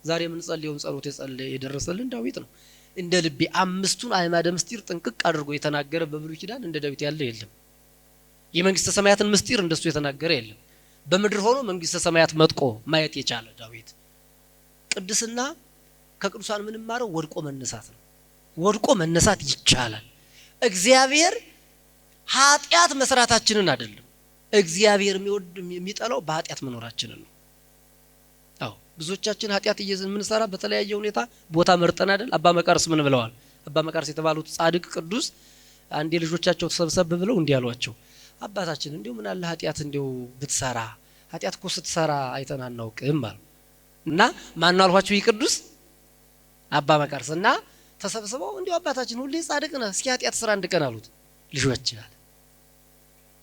ዛሬ ምን ጸልየውን ጸሎት የደረሰልን ዳዊት ነው። እንደ ልቤ 5ቱን አዕማደ ምስጢር ጥንቅቅ አድርጎ የተናገረ በብሉይ ኪዳን እንደ ዳዊት ያለ የለም። የመንግስተ ሰማያትን ምስጢር እንደሱ የተናገረ የለም። በምድር ሆኖ መንግስተ ሰማያት መጥቆ ማየት የቻለ ዳዊት። ቅድስና ከቅዱሳን ምንም ማረው ወድቆ መነሳት ነው። ወድቆ መነሳት ይቻላል። እግዚአብሔር ኃጢአት መስራታችንን አይደለም፣ እግዚአብሔር የሚጠላው በኃጢአት መኖራችንን ነው። አዎ ብዙዎቻችን ኃጢአት የምንሰራ በተለያየ ሁኔታ ቦታ መርጠን አይደል? አባ መቃርስ ምን ብለዋል? አባ መቃርስ የተባሉት ጻድቅ ቅዱስ አንዴ ልጆቻቸው ተሰብሰብ ብለው እንዲህ አሏቸው፣ አባታችን እንዲው ምን አለ ኃጢአት እንዲው ብትሰራ፣ ኃጢአት እኮ ስትሰራ አይተን አናውቅም አሉ። እና ማን ነው አልኋቸው? ይቅዱስ አባ መቃርስ። እና ተሰብስበው እንዲው አባታችን ሁሌ ጻድቅ ነህ፣ እስኪ ኃጢአት ስራ አንድ ቀን አሉት። ልጆች አለ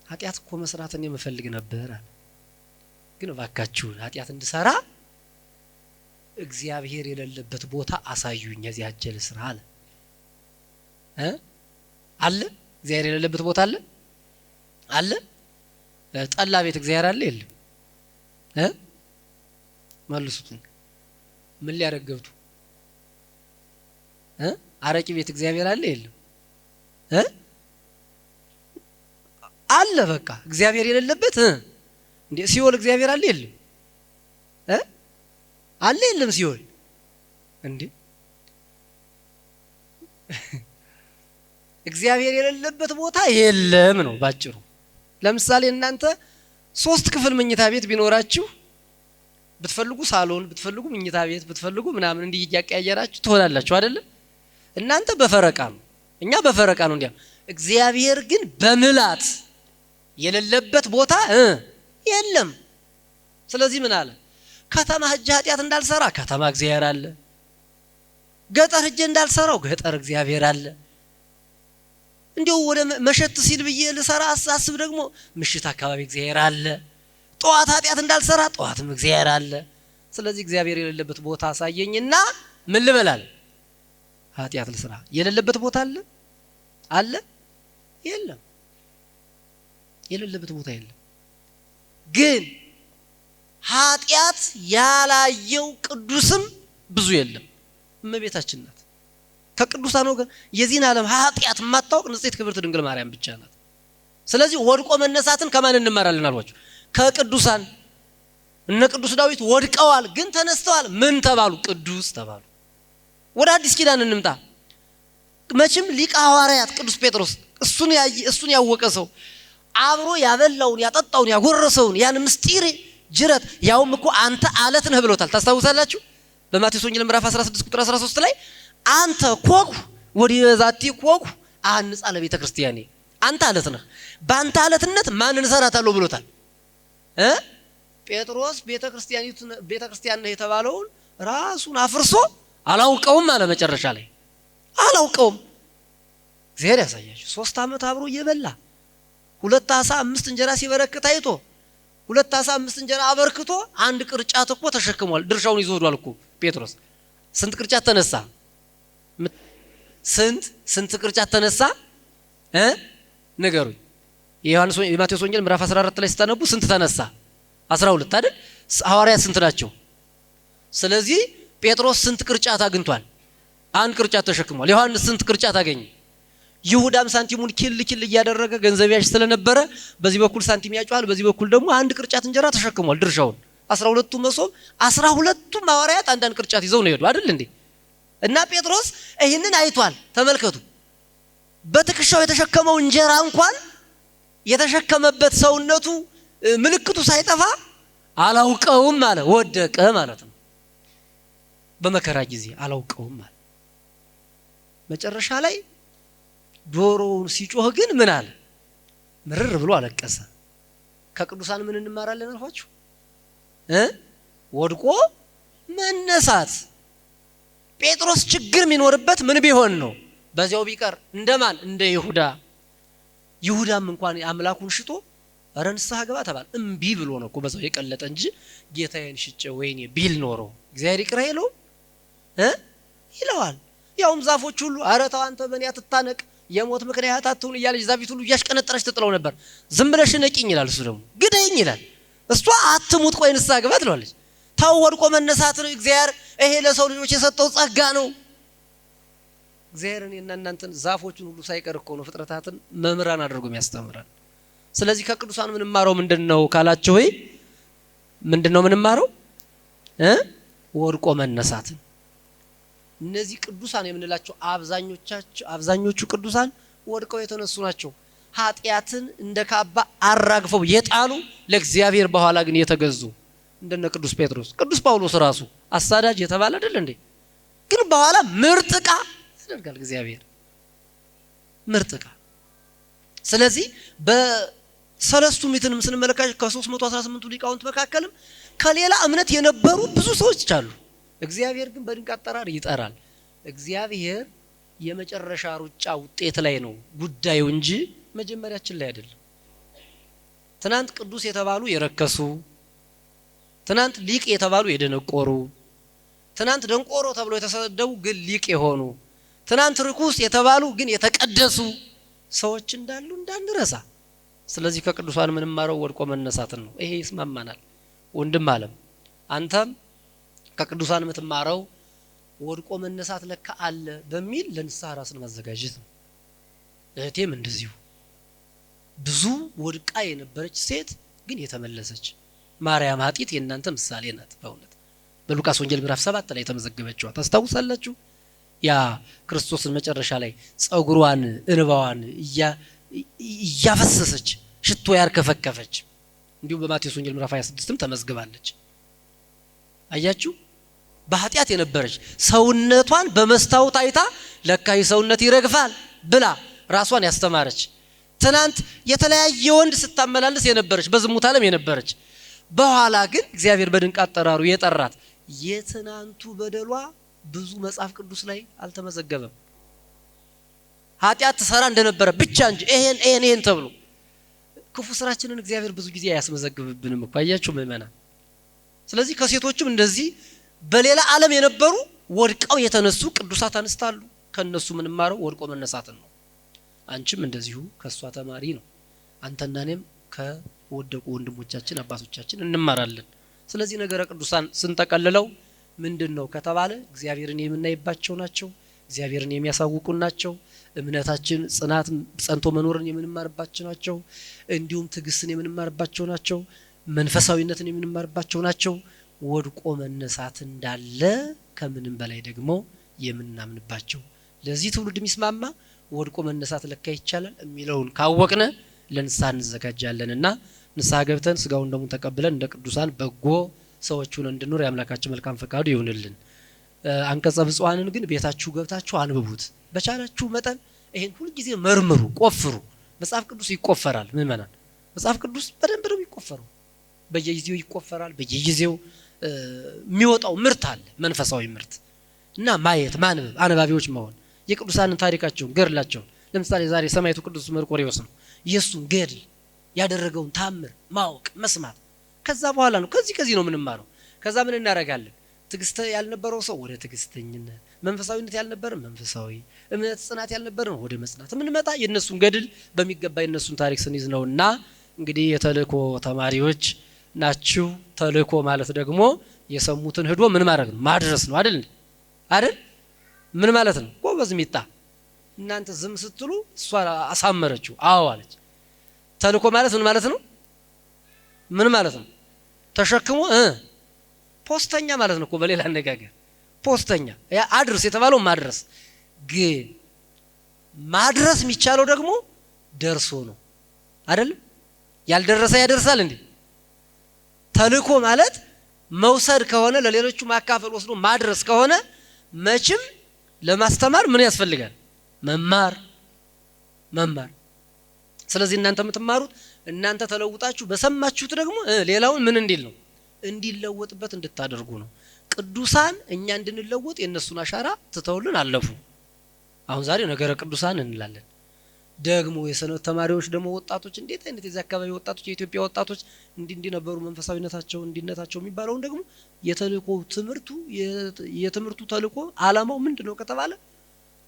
ኃጢአት እኮ መስራትን የምፈልግ ነበር አለ፣ ግን እባካችሁ ኃጢአት እንድሰራ እግዚአብሔር የሌለበት ቦታ አሳዩኝ፣ እዚያ አጀል ስራ አለ። አለ እግዚአብሔር የሌለበት ቦታ አለ አለ? ጠላ ቤት እግዚአብሔር አለ የለም? መልሱት። ምን ሊያረገብቱ? አረቂ ቤት እግዚአብሔር አለ የለም? አለ። በቃ እግዚአብሔር የሌለበት እንዴ ሲኦል እግዚአብሔር አለ የለም? አለ የለም ሲኦል እንዴ? እግዚአብሔር የሌለበት ቦታ የለም ነው ባጭሩ። ለምሳሌ እናንተ 3 ክፍል መኝታ ቤት ቢኖራችሁ ብትፈልጉ ሳሎን፣ ብትፈልጉ መኝታ ቤት፣ ብትፈልጉ ምናምን እንዲህ እያቀያየራችሁ ትሆናላችሁ አይደል? እናንተ በፈረቃ ነው፣ እኛ በፈረቃ ነው። እንዲያ እግዚአብሔር ግን በምላት የሌለበት ቦታ የለም። ስለዚህ ምን አለ? ከተማ ሄጄ ኃጢአት እንዳልሰራ ከተማ እግዚአብሔር አለ፣ ገጠር ሄጄ እንዳልሰራው ገጠር እግዚአብሔር አለ። እንዲው ወደ መሸት ሲል ብዬ ልሰራ አሳስብ ደግሞ ምሽት አካባቢ እግዚአብሔር አለ። ጧት ኃጢአት እንዳልሰራ ጧትም እግዚአብሔር አለ። ስለዚህ እግዚአብሔር የሌለበት ቦታ አሳየኝና ምን ልበላል? ኃጢአት ልስራ። የሌለበት ቦታ አለ አለ? የለም። የሌለበት ቦታ የለም። ግን ኃጢአት ያላየው ቅዱስም ብዙ የለም። እመቤታችን ናት። ከቅዱሳን ወገን የዚህን ዓለም ኃጢአት የማታውቅ ንጽሕት ክብርት ድንግል ማርያም ብቻ ናት። ስለዚህ ወድቆ መነሳትን ከማን እንማራለን አልኳችሁ? ከቅዱሳን። እነ ቅዱስ ዳዊት ወድቀዋል፣ ግን ተነስተዋል። ምን ተባሉ? ቅዱስ ተባሉ። ወደ አዲስ ኪዳን እንምጣ። መቼም ሊቀ ሐዋርያት ቅዱስ ጴጥሮስ እሱን ያወቀ ሰው አብሮ ያበላውን ያጠጣውን ያጎረሰውን ያን ምስጢር ጅረት ያውም እኮ አንተ አለት ነህ ብሎታል። ታስታውሳላችሁ? በማቴዎስ ወንጌል ምዕራፍ 16 ቁጥር 13 ላይ አንተ ኮኩ ወዲዛቲ ኮኩ አንጻ ለቤተ ክርስቲያኔ፣ አንተ አለት ነህ፣ በአንተ አለትነት ማንን እሰራታለሁ ብሎታል። ጴጥሮስ ቤተ ክርስቲያን ነህ የተባለውን ራሱን አፍርሶ አላውቀውም አለ። መጨረሻ ላይ አላውቀውም። እግዚአብሔር ያሳያችሁ። 3 ዓመት አብሮ እየበላ 2 ዓሣ 5 እንጀራ ሲበረክት አይቶ 2 ዓሣ 5 እንጀራ አበርክቶ 1 ቅርጫት እኮ ተሸክሟል። ድርሻውን ይዞ ሄዷል እኮ ጴጥሮስ። ስንት ቅርጫት ተነሳ? ስንት ቅርጫት ተነሳ? ንገሩኝ። የማቴዎስ ወንጌል ምዕራፍ 14 ላይ ስታነቡ ስንት ተነሳ? 12 አይደል? ሐዋርያት ስንት ናቸው? ስለዚህ ጴጥሮስ ስንት ቅርጫት አግኝቷል? 1 ቅርጫት ተሸክሟል። ዮሐንስ ስንት ቅርጫት አገኘ? ይሁዳም ሳንቲሙን ኪል እያደረገ ገንዘብ ያዥ ስለነበረ በዚህ በኩል ሳንቲም ያጫዋል፣ በዚህ በኩል ደግሞ 1 ቅርጫት እንጀራ ተሸክሟል ድርሻውን። 12ቱ መሶብ 12ቱም ሐዋርያት አንዳንድ ቅርጫት ይዘው ነው ሄዱ አይደል እንዴ? እና ጴጥሮስ ይህንን አይቷል። ተመልከቱ። በትከሻው የተሸከመው እንጀራ እንኳን የተሸከመበት ሰውነቱ ምልክቱ ሳይጠፋ አላውቀውም አለ። ወደቀ ማለት ነው። በመከራ ጊዜ አላውቀውም አለ። መጨረሻ ላይ ዶሮውን ሲጮህ ግን ምን አለ? ምርር ብሎ አለቀሰ። ከቅዱሳን ምን እንማራለን አልኳችሁ? ወድቆ መነሳት። ጴጥሮስ ችግር የሚኖርበት ምን ቢሆን ነው? በዚያው ቢቀር እንደማን? እንደ ይሁዳ ይሁዳም እንኳን አምላኩን ሽጦ ኧረ ንስሐ ግባ ተባለ። እምቢ ብሎ ነው እኮ በዛው የቀለጠ እንጂ ጌታዬን ሽጬ ወይኔ ቢል ኖሮ እግዚአብሔር ይቅር ይለው ይለዋል። ያውም ዛፎች ሁሉ ኧረ ተው አንተ በእኔ አትታነቅ የሞት ምክንያት አትሁን እያለች ዛፊት ሁሉ እያሽቀነጠረች ትጥለው ነበር። ዝም ብለሽ ነቂኝ ይላል፣ እሱ ደግሞ ግደኝ ይላል። እሷ አትሙት ቆይ ንስሐ ግባ ትለዋለች። ተው ወድቆ መነሳት ነው እግዚአብሔር ይሄ ለሰው ልጆች የሰጠው ጸጋ ነው። እግዚአብሔርን እናንተን ዛፎችን ሁሉ ሳይቀር እኮ ነው ፍጥረታትን መምህራን አድርጎ የሚያስተምረን። ስለዚህ ከቅዱሳን ምንማረው ምንድነው ካላችሁ ወይ ምንድነው ምንማረው ወድቆ መነሳትን። እነዚህ ቅዱሳን የምንላቸው አብዛኞቹ ቅዱሳን ወድቀው የተነሱ ናቸው። ኃጢያትን እንደ ካባ አራግፈው የጣሉ ለእግዚአብሔር በኋላ ግን የተገዙ እንደነ ቅዱስ ጴጥሮስ፣ ቅዱስ ጳውሎስ ራሱ አሳዳጅ የተባለ አይደል እንዴ? ግን በኋላ ምርጥቃ ያደርጋል እግዚአብሔር ምርጥቃ። ስለዚህ በሰለስቱ ምዕትንም ስንመለከት ከ318ቱ ሊቃውንት መካከልም ከሌላ እምነት የነበሩ ብዙ ሰዎች አሉ። እግዚአብሔር ግን በድንቅ አጠራር ይጠራል። እግዚአብሔር የመጨረሻ ሩጫ ውጤት ላይ ነው ጉዳዩ እንጂ መጀመሪያችን ላይ አይደለም። ትናንት ቅዱስ የተባሉ የረከሱ፣ ትናንት ሊቅ የተባሉ የደነቆሩ፣ ትናንት ደንቆሮ ተብሎ የተሰደቡ ግን ሊቅ የሆኑ፣ ትናንት ርኩስ የተባሉ ግን የተቀደሱ ሰዎች እንዳሉ እንዳንረሳ። ስለዚህ ከቅዱሳን ምንማረው ወድቆ መነሳትን ነው። ይሄ ይስማማናል። ወንድም ዓለም አንተም ከቅዱሳን የምትማረው ወድቆ መነሳት ለካ አለ በሚል ለንስሐ ራስን ማዘጋጀት ነው። እህቴም እንደዚሁ ብዙ ወድቃ የነበረች ሴት ግን የተመለሰች ማርያም ኃጢት የእናንተ ምሳሌ ናት። በእውነት በሉቃስ ወንጌል ምዕራፍ 7 ላይ ተመዘገበችው ታስታውሳላችሁ። ያ ክርስቶስን መጨረሻ ላይ ጸጉሯን እንባዋን እያፈሰሰች ሽቶ ያርከፈከፈች እንዲሁም በማቴዎስ ወንጌል ምዕራፍ 26ም ተመዝግባለች። አያችሁ በኃጢያት የነበረች ሰውነቷን በመስታወት አይታ ለካ ሰውነት ይረግፋል ብላ ራሷን ያስተማረች፣ ትናንት የተለያየ ወንድ ስታመላልስ የነበረች በዝሙት ዓለም የነበረች፣ በኋላ ግን እግዚአብሔር በድንቅ አጠራሩ የጠራት የትናንቱ በደሏ ብዙ መጽሐፍ ቅዱስ ላይ አልተመዘገበም። ኃጢያት ተሰራ እንደነበረ ብቻ እንጂ ይሄን ተብሎ ክፉ ስራችንን እግዚአብሔር ብዙ ጊዜ አያስመዘግብብንም እኮ አያችሁ ምእመናን። ስለዚህ ከሴቶችም እንደዚህ በሌላ ዓለም የነበሩ ወድቀው የተነሱ ቅዱሳት አንስታሉ። ከነሱ ምንማረው ወድቆ መነሳትን ነው። አንቺም እንደዚሁ ከሷ ተማሪ ነው። አንተና እኔም ከወደቁ ወንድሞቻችን አባቶቻችን እንማራለን። ስለዚህ ነገረ ቅዱሳን ስንጠቀልለው ምንድነው ከተባለ እግዚአብሔርን የምናይባቸው ናቸው። እግዚአብሔርን የሚያሳውቁን ናቸው። እምነታችን ጽናት ጸንቶ መኖርን የምንማርባቸው ናቸው። እንዲሁም ትዕግስትን የምንማርባቸው ናቸው። መንፈሳዊነትን የምንማርባቸው ናቸው። ወድቆ መነሳት እንዳለ ከምንም በላይ ደግሞ የምናምንባቸው ለዚህ ትውልድ የሚስማማ ወድቆ መነሳት ለካ ይቻላል የሚለውን ካወቅነ ለንስሐ እንዘጋጃለንና ንስሐ ገብተን ስጋውን ደሙን ተቀብለን እንደ ቅዱሳን በጎ ሰዎችን እንድንኖር ያምላካችን መልካም ፈቃዱ ይሁንልን። አንቀጸ ብፁዓንን ግን ቤታችሁ ገብታችሁ አንብቡት። በቻላችሁ መጠን ይሄን ሁሉ ጊዜ መርምሩ፣ ቆፍሩ። መጽሐፍ ቅዱስ ይቆፈራል ምእመናን። መጽሐፍ ቅዱስ በደንብ ነው ይቆፈረው። በየጊዜው ይቆፈራል። በየጊዜው የሚወጣው ምርት አለ፣ መንፈሳዊ ምርት እና ማየት፣ ማንበብ፣ አንባቢዎች መሆን የቅዱሳንን ታሪካቸውን ገድላቸውን። ለምሳሌ ዛሬ ሰማዕቱ ቅዱስ መርቆሬዎስ ነው። ኢየሱስን ገድል ያደረገውን ታምር ማወቅ መስማት። ከዛ በኋላ ነው ከዚህ ነው ምንማረው። ከዛ ምን እናደርጋለን? ትዕግስት ያልነበረው ሰው ወደ ትዕግስተኝነት፣ መንፈሳዊነት ያልነበረ መንፈሳዊ፣ እምነት ጽናት ያልነበረ ወደ መጽናት ምንመጣ የነሱን ገድል በሚገባ የነሱን ታሪክ ስንይዝ ነውና እንግዲህ የተልእኮ ተማሪዎች ናችሁ። ተልእኮ ማለት ደግሞ የሰሙትን ሄዶ ምን ማድረግ ነው? ማድረስ ነው አይደል? ምን ማለት ነው? ጎበዝ ሚጣ እናንተ ዝም ስትሉ እሷ አሳመረችው። አዎ አለች። ተልእኮ ማለት ምን ማለት ነው? ምን ማለት ነው? ተሸክሞ ፖስተኛ ማለት ነው እኮ በሌላ አነጋገር ፖስተኛ። ያ አድርስ የተባለው ማድረስ፣ ግን ማድረስ የሚቻለው ደግሞ ደርሶ ነው አይደል? ያልደረሰ ያደርሳል እንዴ? ተልእኮ ማለት መውሰድ ከሆነ ለሌሎቹ ማካፈል ወስዶ ማድረስ ከሆነ መቼም ለማስተማር ምን ያስፈልጋል? መማር። ስለዚህ እናንተ የምትማሩት እናንተ ተለውጣችሁ በሰማችሁት ደግሞ ሌላውን ምን እንዲል ነው? እንዲለወጥበት እንድታደርጉ ነው። ቅዱሳን እኛ እንድንለወጥ የነሱን አሻራ ትተውልን አለፉ። አሁን ዛሬ ነገረ ቅዱሳን እንላለን። ደግሞ የሰንበት ተማሪዎች ደግሞ ወጣቶች እንዴት አይነት የዚህ አካባቢ ወጣቶች የኢትዮጵያ ወጣቶች እንዲህ ነበሩ መንፈሳዊነታቸው እንዲነታቸው የሚባለውን ደግሞ የተልእኮ የትምህርቱ ተልእኮ ዓላማው ምንድነው ከተባለ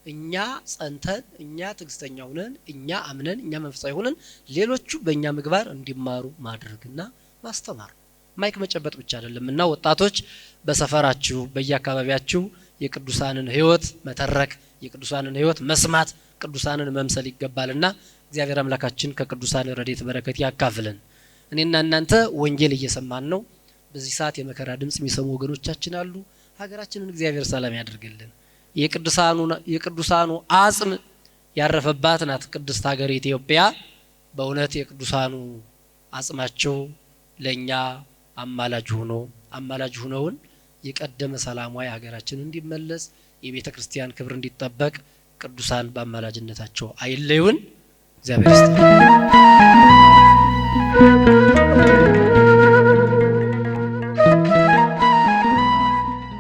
እኛ ጸንተን እኛ ትዕግስተኛ ሆነን እኛ አምነን እኛ መንፈሳዊ ሆነን ሌሎቹ በእኛ ምግባር እንዲማሩ ማድረግና ማስተማር ማይክ መጨበጥ ብቻ አይደለምና ወጣቶች በሰፈራችሁ በየአካባቢያችሁ የቅዱሳንን ሕይወት መተረክ የቅዱሳንን ሕይወት መስማት ቅዱሳንን መምሰል ይገባልና እግዚአብሔር አምላካችን ከቅዱሳን ረድኤት በረከት ያካፍለን። እኔና እናንተ ወንጌል እየሰማን ነው። በዚህ ሰዓት የመከራ ድምጽ የሚሰሙ ወገኖቻችን አሉ። ሀገራችንን እግዚአብሔር ሰላም ያድርግልን። የቅዱሳኑ አጽም ያረፈባት ናት ቅድስት ሀገር ኢትዮጵያ። በእውነት የቅዱሳኑ አጽማቸው ለኛ አማላጅ ሆነውን የቀደመ ሰላሟ ሀገራችን እንዲመለስ የቤተ ክርስቲያን ክብር እንዲጠበቅ ቅዱሳን በአማላጅነታቸው አይለዩን። እግዚአብሔር ይስጥልን።